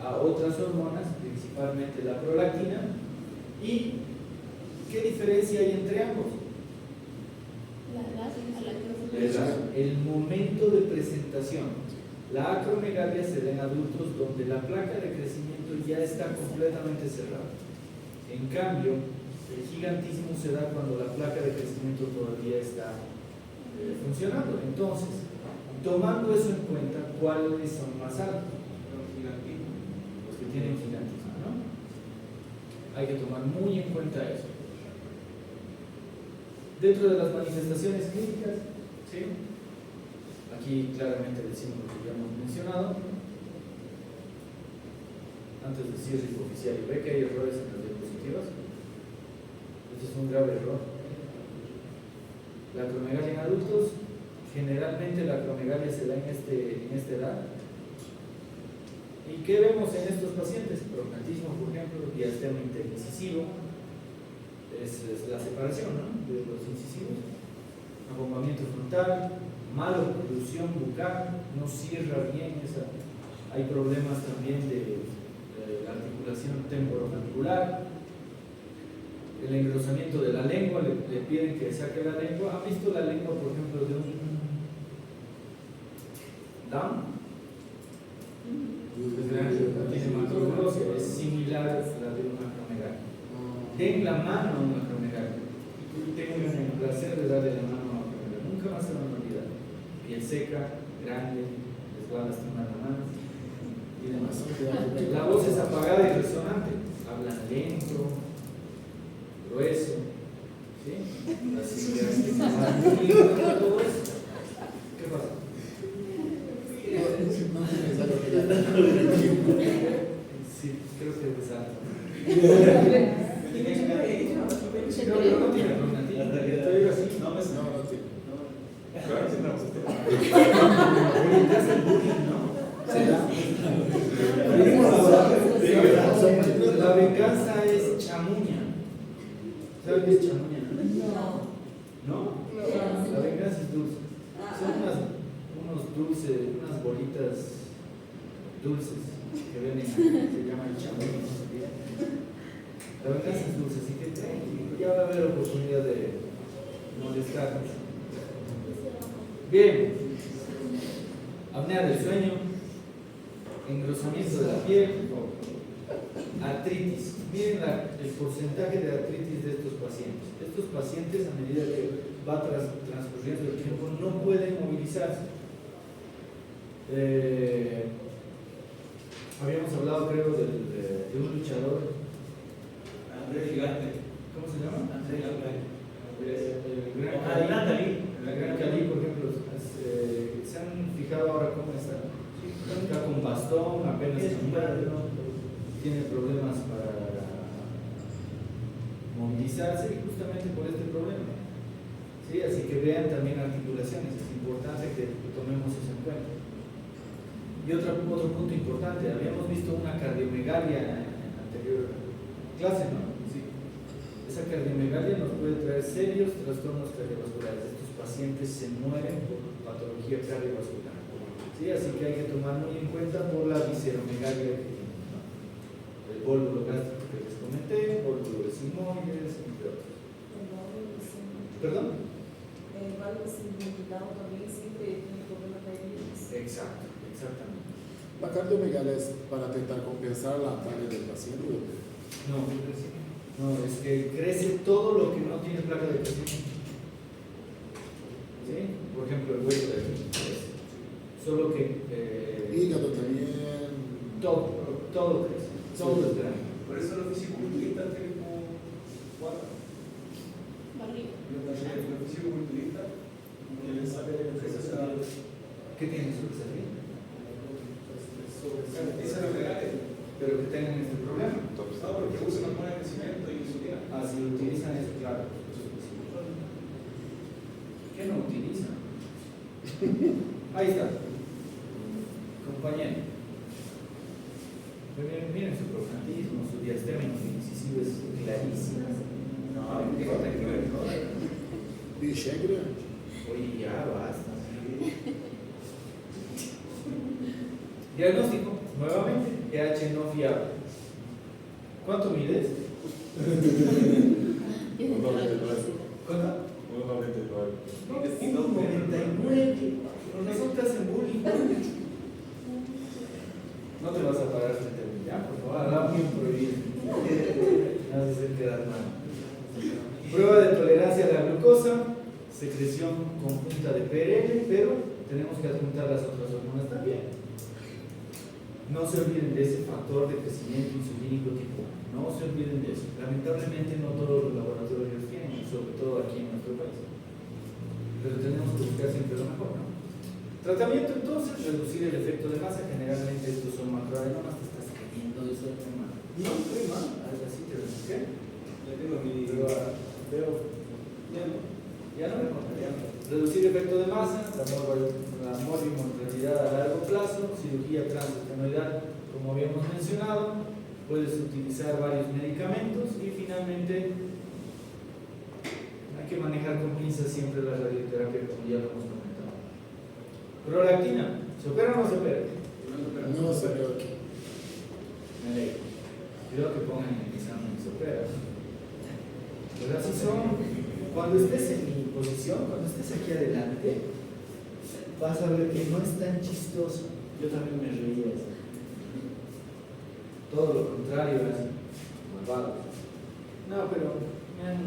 a otras hormonas, principalmente la prolactina. ¿Y qué diferencia hay entre ambos? El momento de presentación. La acromegalia se da en adultos donde la placa de crecimiento ya está completamente cerrada. En cambio, el gigantismo se da cuando la placa de crecimiento todavía está funcionando. Entonces, tomando eso en cuenta, ¿cuáles son más altos? Los que tienen gigantismo, ¿no? Hay que tomar muy en cuenta eso. Dentro de las manifestaciones clínicas, ¿sí? Aquí claramente decimos lo que ya hemos mencionado. Antes de decir hipoficiario, ¿ve que hay errores en las diapositivas? Este es un grave error. La acromegalia en adultos, generalmente la acromegalia se da en esta edad. ¿Y qué vemos en estos pacientes? Prognatismo, por ejemplo, diastema interincisivo, es la separación, ¿no?, de los incisivos, abombamiento frontal, mala oclusión bucal, no cierra bien hay problemas también de la articulación temporomandibular, el engrosamiento de la lengua, le piden que saque la lengua. ¿Han visto la lengua, por ejemplo, de un Down? Tiene macroglosia, es similar a la de una acromegalia. Den la mano a una acromegalia. Tengan el placer de darle la mano a una acromegalia. Nunca más se van a olvidar. Piel seca, grande, les va a lastimar la mano. y demás. La voz es apagada y resonante, hablan lento, grueso, ¿sí? Así que hay que tomar muy bien todo eso. ¿Qué pasa? Sí, creo que es alto. No, yo no tiene alternativa. Estoy así. No me sé. No, no tiene. Claro, sí, no, usted. Ahorita el bullying, ¿no? ¿Será? La venganza es chamuña. ¿Sabes qué es chamuña? ¿No? La venganza es dulce. Son unos dulces, unas bolitas dulces que venden aquí, se llaman chamuña. La venganza es dulce, así que tranquilo, ya va a haber oportunidad de molestarnos. Bien, apnea del sueño, engrosamiento de la piel, artritis. Miren el porcentaje de artritis de estos pacientes. Estos pacientes, a medida que va transcurriendo el tiempo, no pueden movilizarse. Habíamos hablado, creo, de un luchador. Andrés Gigante. ¿Cómo se llama? Andrés Gigante. El Gran Cali. El Gran Cali, por ejemplo, se han fijado ahora cómo está. Está con bastón, apenas caminando, tiene problemas para movilizarse y justamente por este problema. ¿Sí? Así que vean también articulaciones, es importante que tomemos eso en cuenta. Y otro punto importante, habíamos visto una cardiomegalia en la anterior clase, ¿no? Sí. Esa cardiomegalia nos puede traer serios trastornos cardiovasculares. Estos pacientes se mueren por patología cardiovascular. ¿Sí? Así que hay que tomar muy en cuenta por la visceromegalia que tienen, ¿no? El bólulo gástrico que les comenté, bólulo de simoides, entre otros. ¿Perdón? El valgo significado también siempre tiene problemas de diabetes. Exacto, exactamente. La cardiomegalia es para intentar compensar la talla del paciente. No, es que crece todo lo que no tiene placa de crecimiento. ¿Sí? Por ejemplo, el hueso de aquí crece. Solo que Hígado también. todo crece, todo es grande. Por eso los fisiculturistas tienen como 4. Barriga. Los fisiculturistas que les sale ¿Qué tienen sobresalir? Esa es la Pero que tengan este problema. No, porque usan hormonas de crecimiento y insulina. Ah, si lo utilizan es claro. ¿Qué no utilizan? Ahí está. Compañero. Miren su prognatismo, su diastema incisivo es clarísimo. No, ¿qué falta que ver? Bicho, es grande. Oye, ya basta. Diagnóstico, nuevamente, pH no fiable. ¿Cuánto mides? ¿Cuánto? 1,99. No, 1,99. No resultas en bullying. No te vas a parar frente a mí, ya, por favor, habla bien prohibido. No vas a hacer quedar mal. Prueba de tolerancia a la glucosa, secreción conjunta de PRL, pero tenemos que adjuntar las otras hormonas también. No se olviden de ese factor de crecimiento insulínico tipo 1. No se olviden de eso. Lamentablemente no todos los laboratorios tienen, sobre todo aquí en nuestro país. Pero tenemos que buscar siempre lo mejor, ¿no? Tratamiento entonces, reducir el efecto de masa. Generalmente estos son macroadenomas. Te estás cayendo de eso, hermano. No, estoy mal. Algo así te lo expliqué. Ya tengo mi. Veo. Ya no me contaría. Reducir efecto de masa, la morbimortalidad a largo plazo, cirugía transestenoidal, como habíamos mencionado, puedes utilizar varios medicamentos y finalmente hay que manejar con pinzas siempre la radioterapia, como ya lo hemos comentado. Prolactina, ¿se opera o no se opera? No se ve aquí. Me alegro. Cuidado que pongan en el examen se opera. Pero así son. Cuando estés en mi posición, cuando estés aquí adelante, vas a ver que no es tan chistoso. Yo también me reía. Todo lo contrario, es malvado. No, pero me han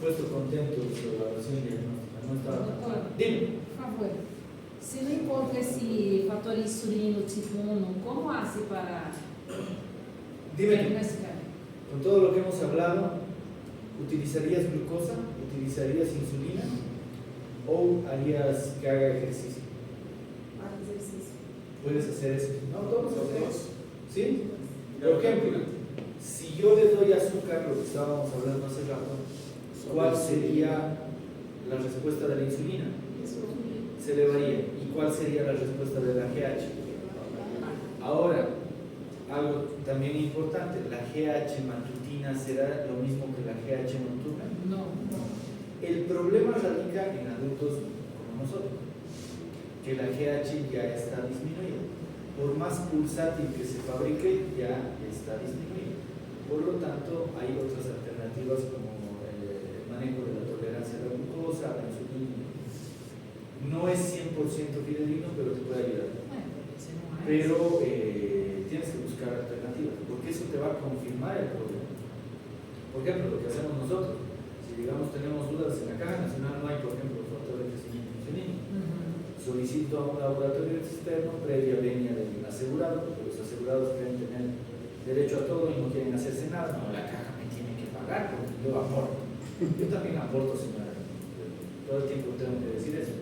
puesto contento su evaluación diagnóstica. No estaba tan mal. Dime. Se não encontra esse fator insulino tipo 1, como hace para Dime, diagnosticar? con todo lo que hemos hablado, ¿utilizarías glucosa? ¿Utilizarías insulina? ¿O harías que haga ejercicio? Para exercício. ¿Puedes hacer eso? No, todos Los hacemos. dos. ¿Sí? Por ejemplo, si yo le doy azúcar, lo que estábamos hablando hace rato, ¿cuál sería la respuesta de la insulina? Se elevaría. ¿Y cuál sería la respuesta de la GH? Ahora, algo también importante, ¿la GH matutina será lo mismo que la GH nocturna? No. El problema radica en adultos como nosotros, que la GH ya está disminuida. Por más pulsátil que se fabrique, ya está disminuida. Por lo tanto, hay otras alternativas como el manejo de la tolerancia a la glucosa, a la insulina. No es 100% fidedigno, pero te puede ayudar. Pero tienes que buscar alternativas, porque eso te va a confirmar el problema. Por ejemplo, lo que hacemos nosotros, si digamos tenemos dudas en la caja nacional, no hay, por ejemplo, factor de crecimiento insulínico. Solicito a un laboratorio externo previa venia del asegurado, porque los asegurados quieren tener derecho a todo y no quieren hacerse nada. No, la caja me tiene que pagar porque yo aporto. Yo también aporto, señora. Todo el tiempo tengo que decir eso.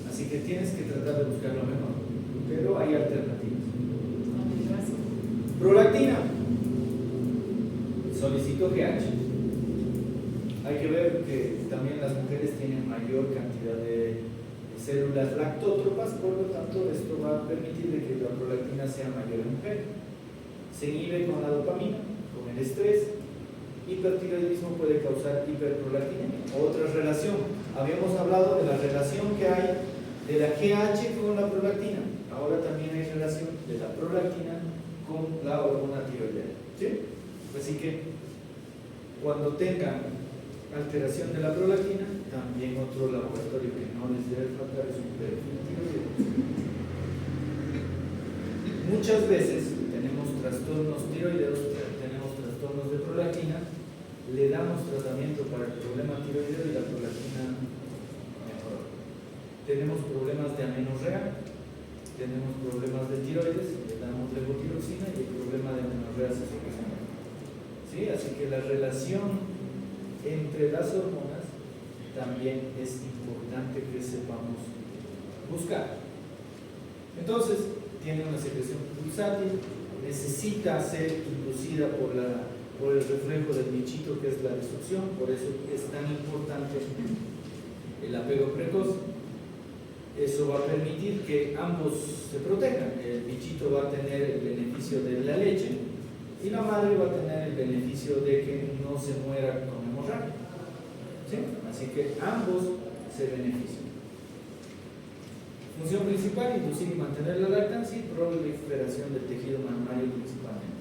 Así que tienes que tratar de buscar lo mejor, pero hay alternativas. Prolactina. Solicito GH. Hay que ver que también las mujeres tienen mayor cantidad de células lactótropas, por lo tanto esto va a permitir de que la prolactina sea mayor en mujer. Se inhibe con la dopamina, con el estrés. Hipertiroidismo puede causar hiperprolactinemia. Otra relación. Habíamos hablado de la relación que hay de la GH con la prolactina. Ahora también hay relación de la prolactina con la hormona tiroidea. ¿Sí? Así que cuando tengan alteración de la prolactina, también otro laboratorio que no les debe faltar es un perfil tiroideo. Muchas veces tenemos trastornos tiroideos, tenemos trastornos de prolactina, le damos tratamiento para el problema tiroideo y la prolactina mejoró. Tenemos problemas de amenorrea, tenemos problemas de tiroides, le damos levotiroxina y el problema de amenorrea se soluciona. ¿Sí? Así que la relación entre las hormonas también es importante que sepamos buscar. Entonces, tiene una secreción pulsátil, necesita ser inducida por el reflejo del bichito que es la destrucción, por eso es tan importante el apego precoz. Eso va a permitir que ambos se protejan. El bichito va a tener el beneficio de la leche y la madre va a tener el beneficio de que no se muera con hemorragia. ¿Sí? Así que ambos se benefician. Función principal, inducir y mantener la lactancia y proliferación del tejido mamario principalmente.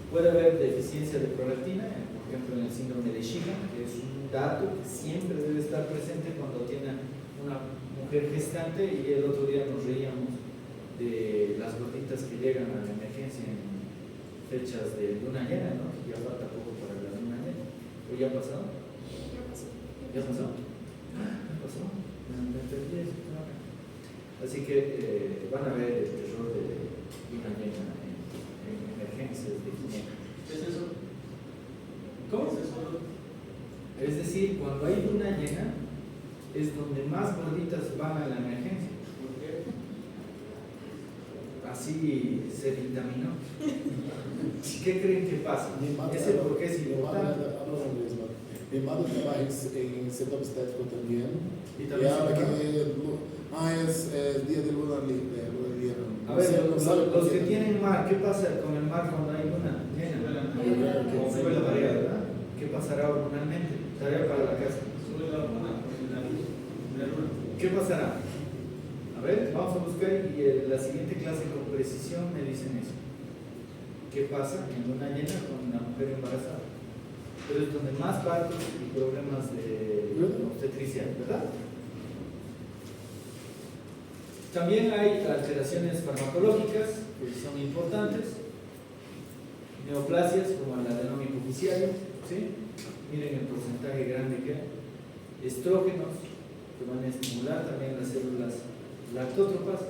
Puede haber deficiencia de prolactina, por ejemplo en el síndrome de Shiga, que es un dato que siempre debe estar presente cuando tiene una mujer gestante, y el otro día nos reíamos de las gorditas que llegan a la emergencia en fechas de luna llena, ¿no? Que ya falta poco para la luna llena. ¿O ya ha pasado? ¿Ya pasó? ¿Ya pasó? Me perdí eso. Así que van a ver el terror de luna llena en emergencias de ginecólogo. ¿Qué es eso? ¿Cómo? ¿Qué es eso? Es decir, cuando hay luna llena es donde más gorditas van a la emergencia. ¿Por qué? Así se dictaminó. ¿Qué creen que pasa? Ese por qué es importante. Mi madre trabaja en centro obstétrico también. Y Y también habla se que es día de luna libre. A ver, los que tienen mar, ¿qué pasa con el mar cuando hay luna llena? Como sube la marea, ¿verdad? ¿Qué pasará hormonalmente? Tarea para la casa. Sube la luna, la luna. ¿Qué pasará? A ver, vamos a buscar y en la siguiente clase con precisión me dicen eso. ¿Qué pasa en luna llena con una mujer embarazada? Pero es donde más partos y problemas de obstetricia, ¿verdad? También hay alteraciones farmacológicas que son importantes, neoplasias como el adenoma hipoficiario, ¿sí? Miren el porcentaje grande que hay, estrógenos, que van a estimular también las células lactótropas.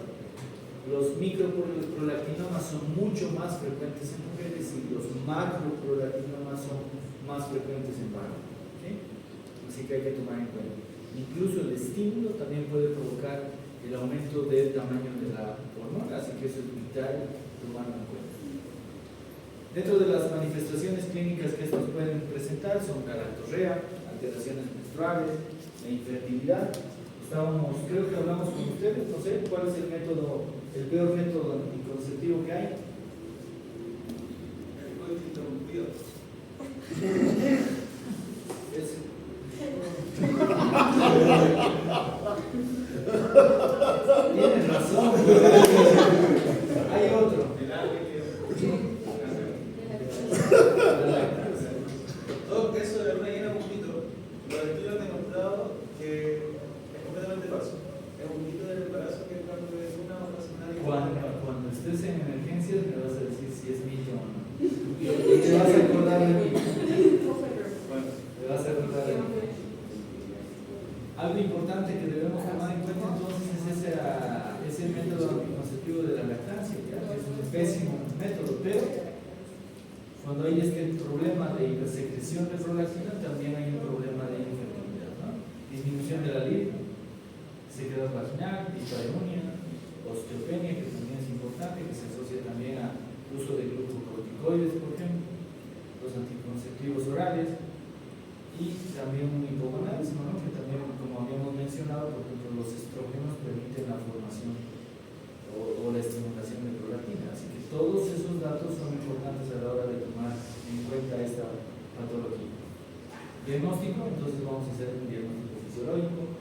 Los microprolactinomas son mucho más frecuentes en mujeres y los macroprolactinomas son más frecuentes en varones. ¿Okay? Así que hay que tomar en cuenta. Incluso el estímulo también puede provocar el aumento del tamaño de la hormona, así que eso es vital tomarlo en cuenta. Dentro de las manifestaciones clínicas que estos pueden presentar son galactorrea, alteraciones menstruales, la infertilidad. Creo que hablamos con ustedes, no sé cuál es el peor método anticonceptivo que hay. El coito interrumpido. Tienes razón. Hay otro. El alga que todo eso de una llena de mosquito, los estudios han demostrado que es completamente falso. El mosquito del embarazo que cuando es una o dos semanas. Cuando estés en emergencias me vas a decir si es mito o no. Y te vas a acordar de mí. Bueno, Te vas a acordar de mí. Algo importante que debemos tomar en cuenta entonces es ese método anticonceptivo de la lactancia, ¿ya? Es un pésimo método, pero cuando hay este problema de hipersecreción de prolactina, también hay un problema de infertilidad, ¿no? Disminución de la libido, sequedad vaginal, dispareunia, osteopenia, que también es importante, que se asocia también al uso de glucocorticoides, por ejemplo, los anticonceptivos orales, y también un hipogonadismo, ¿no? Que también, como habíamos mencionado, por ejemplo, los estrógenos permiten la formación o la estimulación de prolactina. Así que todos esos datos son importantes a la hora de tomar en cuenta esta patología. Diagnóstico, entonces vamos a hacer un diagnóstico fisiológico.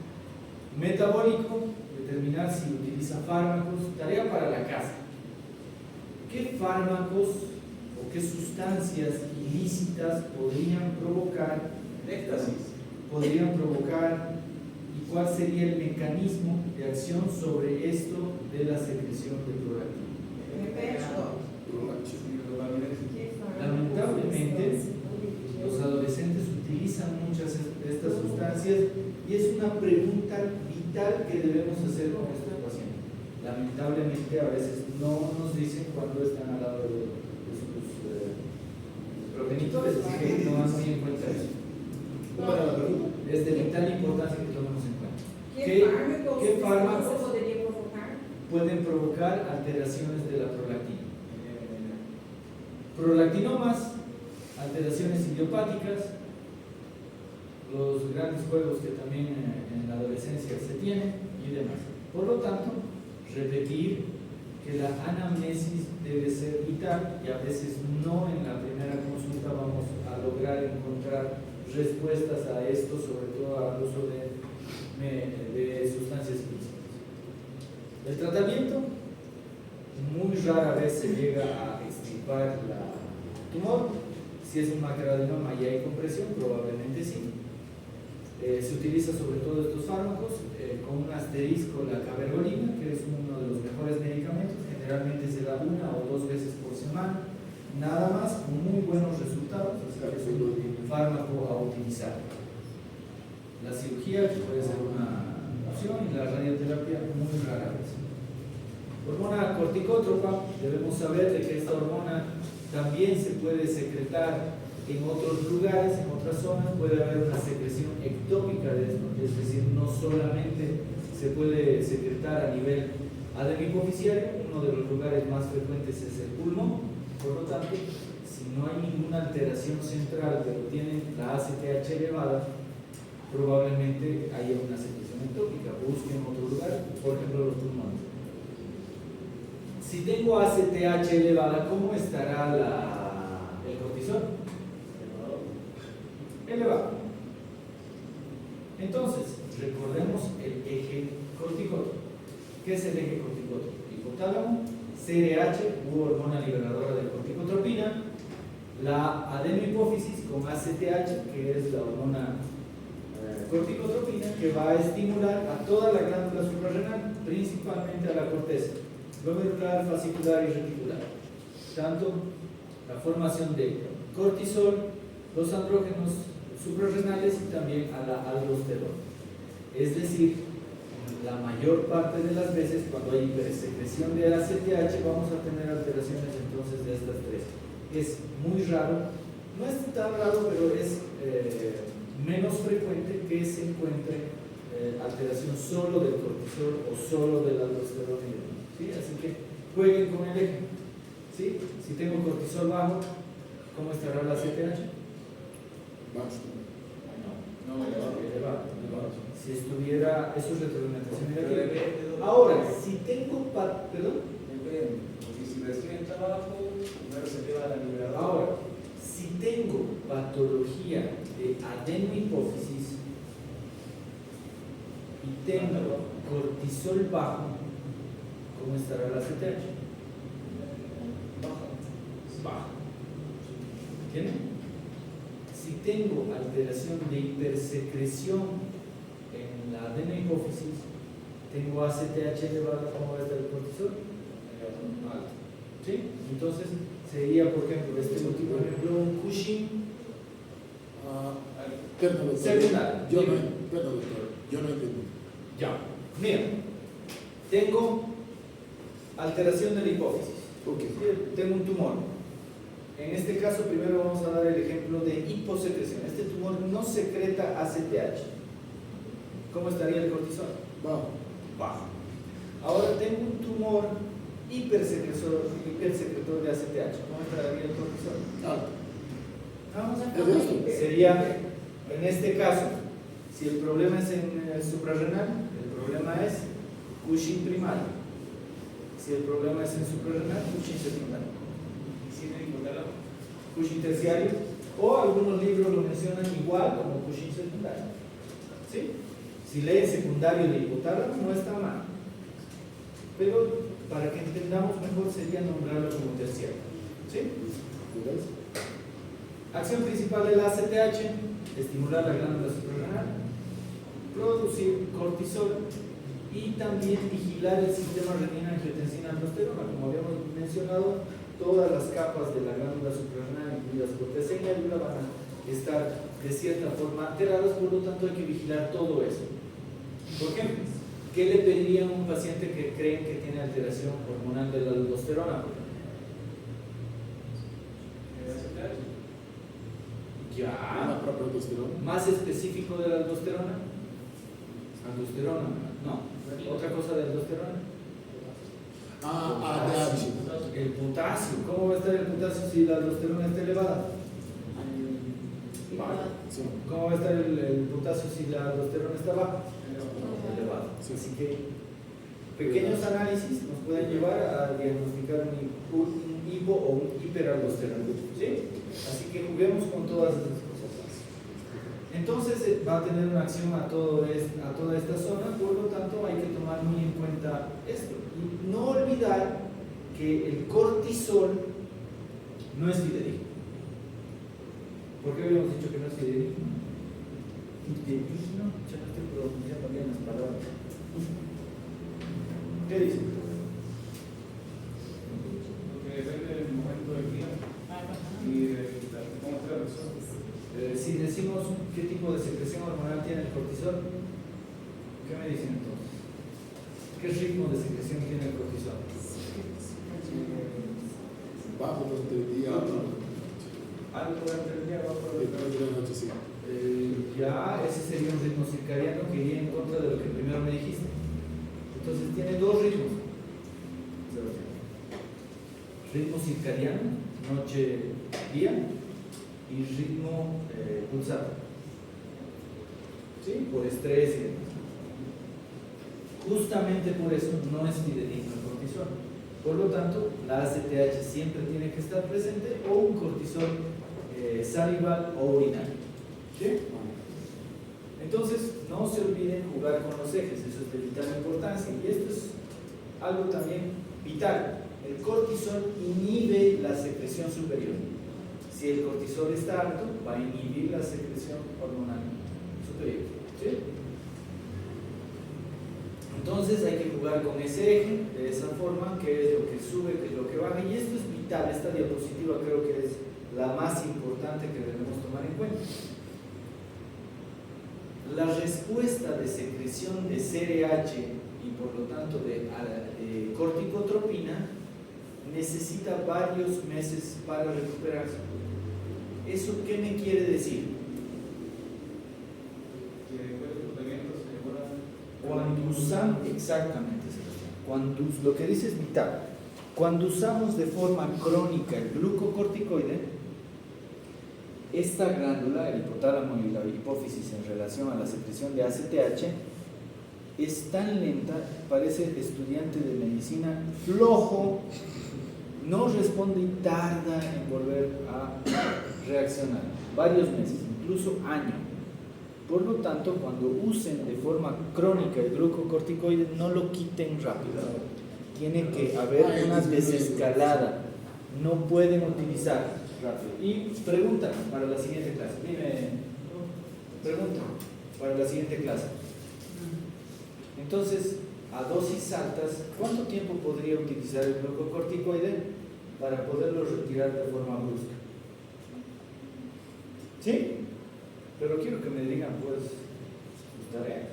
Metabólico, determinar si utiliza fármacos. Tarea para la casa. ¿Qué fármacos o qué sustancias ilícitas podrían provocar y cuál sería el mecanismo de acción sobre esto de la secreción de prolactina? Lamentablemente, los adolescentes utilizan muchas de estas sustancias y es una pregunta vital que debemos hacer con estos pacientes. Lamentablemente, a veces no nos dicen cuándo están al lado de sus progenitores, así que tomamos muy en cuenta eso. Es de vital importancia que tomemos en cuenta. ¿Qué fármacos podría provocar? pueden provocar alteraciones de la prolactina? Prolactinomas, alteraciones idiopáticas, los grandes juegos que también en la adolescencia se tienen y demás. Por lo tanto, repetir que la anamnesis debe ser vital y a veces no en la primera consulta vamos a lograr encontrar respuestas a esto, sobre todo al uso de sustancias ilícitas. El tratamiento, muy rara vez se llega a extirpar el tumor. Si es un macroadenoma y hay compresión, probablemente sí. Se utiliza sobre todo estos fármacos con un asterisco la cabergolina, que es uno de los mejores medicamentos. Generalmente se da 1 o 2 veces por semana, nada más, con muy buenos resultados. Así que es un fármaco a utilizar. La cirugía, que puede ser una opción, y la radioterapia muy rara vez. Hormona corticótropa, debemos saber de que esta hormona también se puede secretar en otros lugares, en otras zonas. Puede haber una secreción ectópica de esto, es decir, no solamente se puede secretar a nivel adenohipoficiario. Uno de los lugares más frecuentes es el pulmón. Por lo tanto, si no hay ninguna alteración central, pero tienen la ACTH elevada, probablemente haya una secreción ectópica. Busquen otro lugar, por ejemplo los pulmones. Si tengo ACTH elevada, ¿cómo estará el cortisol? Elevado. Entonces, recordemos el eje corticótropo. ¿Qué es el eje corticótropo? Hipotálamo, CRH u hormona liberadora de corticotropina, la adenohipófisis con ACTH, que es la hormona corticotropina, que va a estimular a toda la glándula suprarrenal, principalmente a la corteza glomerular, fascicular y reticular. Tanto la formación de cortisol, los andrógenos suprarrenales y también a la aldosterona. Es decir, la mayor parte de las veces cuando hay hipersecreción de ACTH vamos a tener alteraciones entonces de estas tres. Es muy raro, no es tan raro, pero es menos frecuente que se encuentre alteración solo del cortisol o solo de la aldosterona, ¿sí? Así que jueguen con el eje, ¿sí? Si tengo cortisol bajo, ¿cómo estará la ACTH? Bajo. No, Elevado. Si estuviera, eso es retroalimentación Pero negativa. depende. Ahora, si tengo, perdón, Depende, porque si recién está abajo, primero se lleva la liberadora. ahora, si tengo patología de adenohipófisis y tengo cortisol bajo, ¿cómo estará la ACTH? Bajo. ¿Entienden? Si tengo alteración de hipersecreción en la adenohipófisis, tengo ACTH elevada, ¿cómo va a estar el cortisol? Alto. ¿Sí? Entonces, sería, por ejemplo, este último ejemplo, un Cushing Perdón, doctor. secundario. Perdón, doctor. Yo no entiendo. Ya. Mira, tengo alteración de la hipófisis. Ok. Tengo un tumor. En este caso, primero vamos a dar el ejemplo de hiposecreción. Este tumor no secreta ACTH. ¿Cómo estaría el cortisol? Bajo. Bajo. Ahora tengo un tumor hipersecretor de ACTH. ¿Cómo estaría el cortisol? Alto. Vamos a ¿Es esto? Sería, en este caso, si el problema es en el suprarrenal, el problema es Cushing primario. Si el problema es en suprarrenal, Cushing secundario. Cushing terciario, o algunos libros lo mencionan igual como Cushing secundario. ¿Sí? Si leen secundario de hipotálamo no está mal, pero para que entendamos mejor sería nombrarlo como terciario. ¿Sí? Acción principal de la ACTH: estimular la glándula suprarrenal, producir cortisol y también vigilar el sistema renina-angiotensina-aldosterona. Como habíamos mencionado, todas las capas de la glándula suprarrenal, incluidas corteza y médula, van a estar de cierta forma alteradas, por lo tanto hay que vigilar todo eso. Por ejemplo, ¿qué le pedirían a un paciente que creen que tiene alteración hormonal de la aldosterona? Ya. Una propia aldosterona. Más específico de la aldosterona. Aldosterona, no. Otra cosa de aldosterona. ADH. El potasio. ¿Cómo va a estar el potasio si la aldosterona está elevada? Sí. ¿Cómo va a estar el potasio si la aldosterona está baja? Elevado. Sí. Así que pequeños análisis nos pueden llevar a diagnosticar un hipo o un hiperaldosteronismo. ¿Sí? Así que juguemos con todas esas cosas. Entonces va a tener una acción a toda esta zona, por lo tanto hay que tomar muy en cuenta esto. Y no olvidar que el cortisol no es fidedigno. ¿Por qué habíamos dicho que no es fidedigno? Fidedigno, ya no estoy pronunciando bien las palabras. ¿Qué dice? Porque depende del momento del día y de cómo esté la persona. Si decimos qué tipo de secreción hormonal tiene el cortisol, ¿qué me dicen entonces? ¿Qué ritmo de secreción tiene el cortisol? Bajo durante el día. Algo durante el día, bajo Durante la noche, sí. Ya ese sería un ritmo circadiano que iría en contra de lo que primero me dijiste. Entonces tiene dos ritmos. Ritmo circadiano, noche-día, y ritmo pulsado. ¿Sí? Por estrés y demás. Justamente por eso no es fidedigno el cortisol. Por lo tanto, la ACTH siempre tiene que estar presente, o un cortisol salival o urinario. ¿Sí? Entonces, no se olviden jugar con los ejes, eso es de vital importancia. Y esto es algo también vital. El cortisol inhibe la secreción superior. Si el cortisol está alto, va a inhibir la secreción hormonal superior. ¿Sí? Entonces hay que jugar con ese eje de esa forma, qué es lo que sube, qué es lo que baja, y esto es vital. Esta diapositiva creo que es la más importante que debemos tomar en cuenta. La respuesta de secreción de CRH y por lo tanto de corticotropina necesita varios meses para recuperarse. ¿Eso qué me quiere decir? Que después del tratamiento se demora. Cuando usamos, exactamente, Sebastián. Lo que dice es vital. Cuando usamos de forma crónica el glucocorticoide, esta glándula, el hipotálamo y la hipófisis en relación a la secreción de ACTH, es tan lenta, parece estudiante de medicina flojo, no responde y tarda en volver a reaccionar, varios meses, incluso años. Por lo tanto, cuando usen de forma crónica el glucocorticoide, no lo quiten rápido. Tiene que haber una desescalada. No pueden utilizar rápido. Y pregunta para la siguiente clase. Dime, pregunta para la siguiente clase. Entonces, a dosis altas, ¿cuánto tiempo podría utilizar el glucocorticoide para poderlo retirar de forma brusca? ¿Sí? Pero quiero que me digan, pues, sus tareas.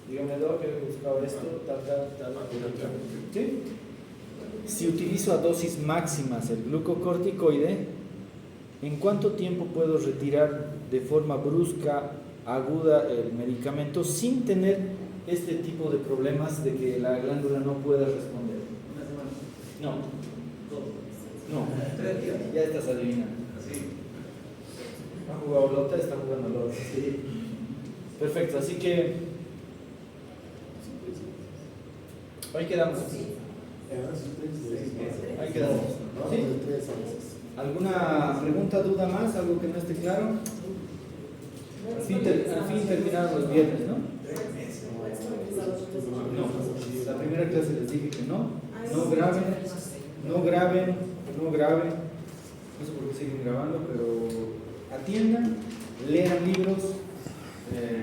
Dígame, Doc, que he buscado esto, tal. ¿Sí? Si utilizo a dosis máximas el glucocorticoide, ¿en cuánto tiempo puedo retirar de forma brusca, aguda el medicamento sin tener este tipo de problemas de que la glándula no pueda responder? Una semana. No, 3 días. ya estás adivinando. Así. Ha jugado Lota, está jugando Lota. Sí. Perfecto, así que hoy quedamos. Ahí quedamos. ¿Sí? ¿Alguna pregunta, duda más? ¿Algo que no esté claro? Al fin terminaron los viernes, ¿no? No. La primera clase les dije que no. No graben. No sé por qué siguen grabando, pero atiendan, lean libros.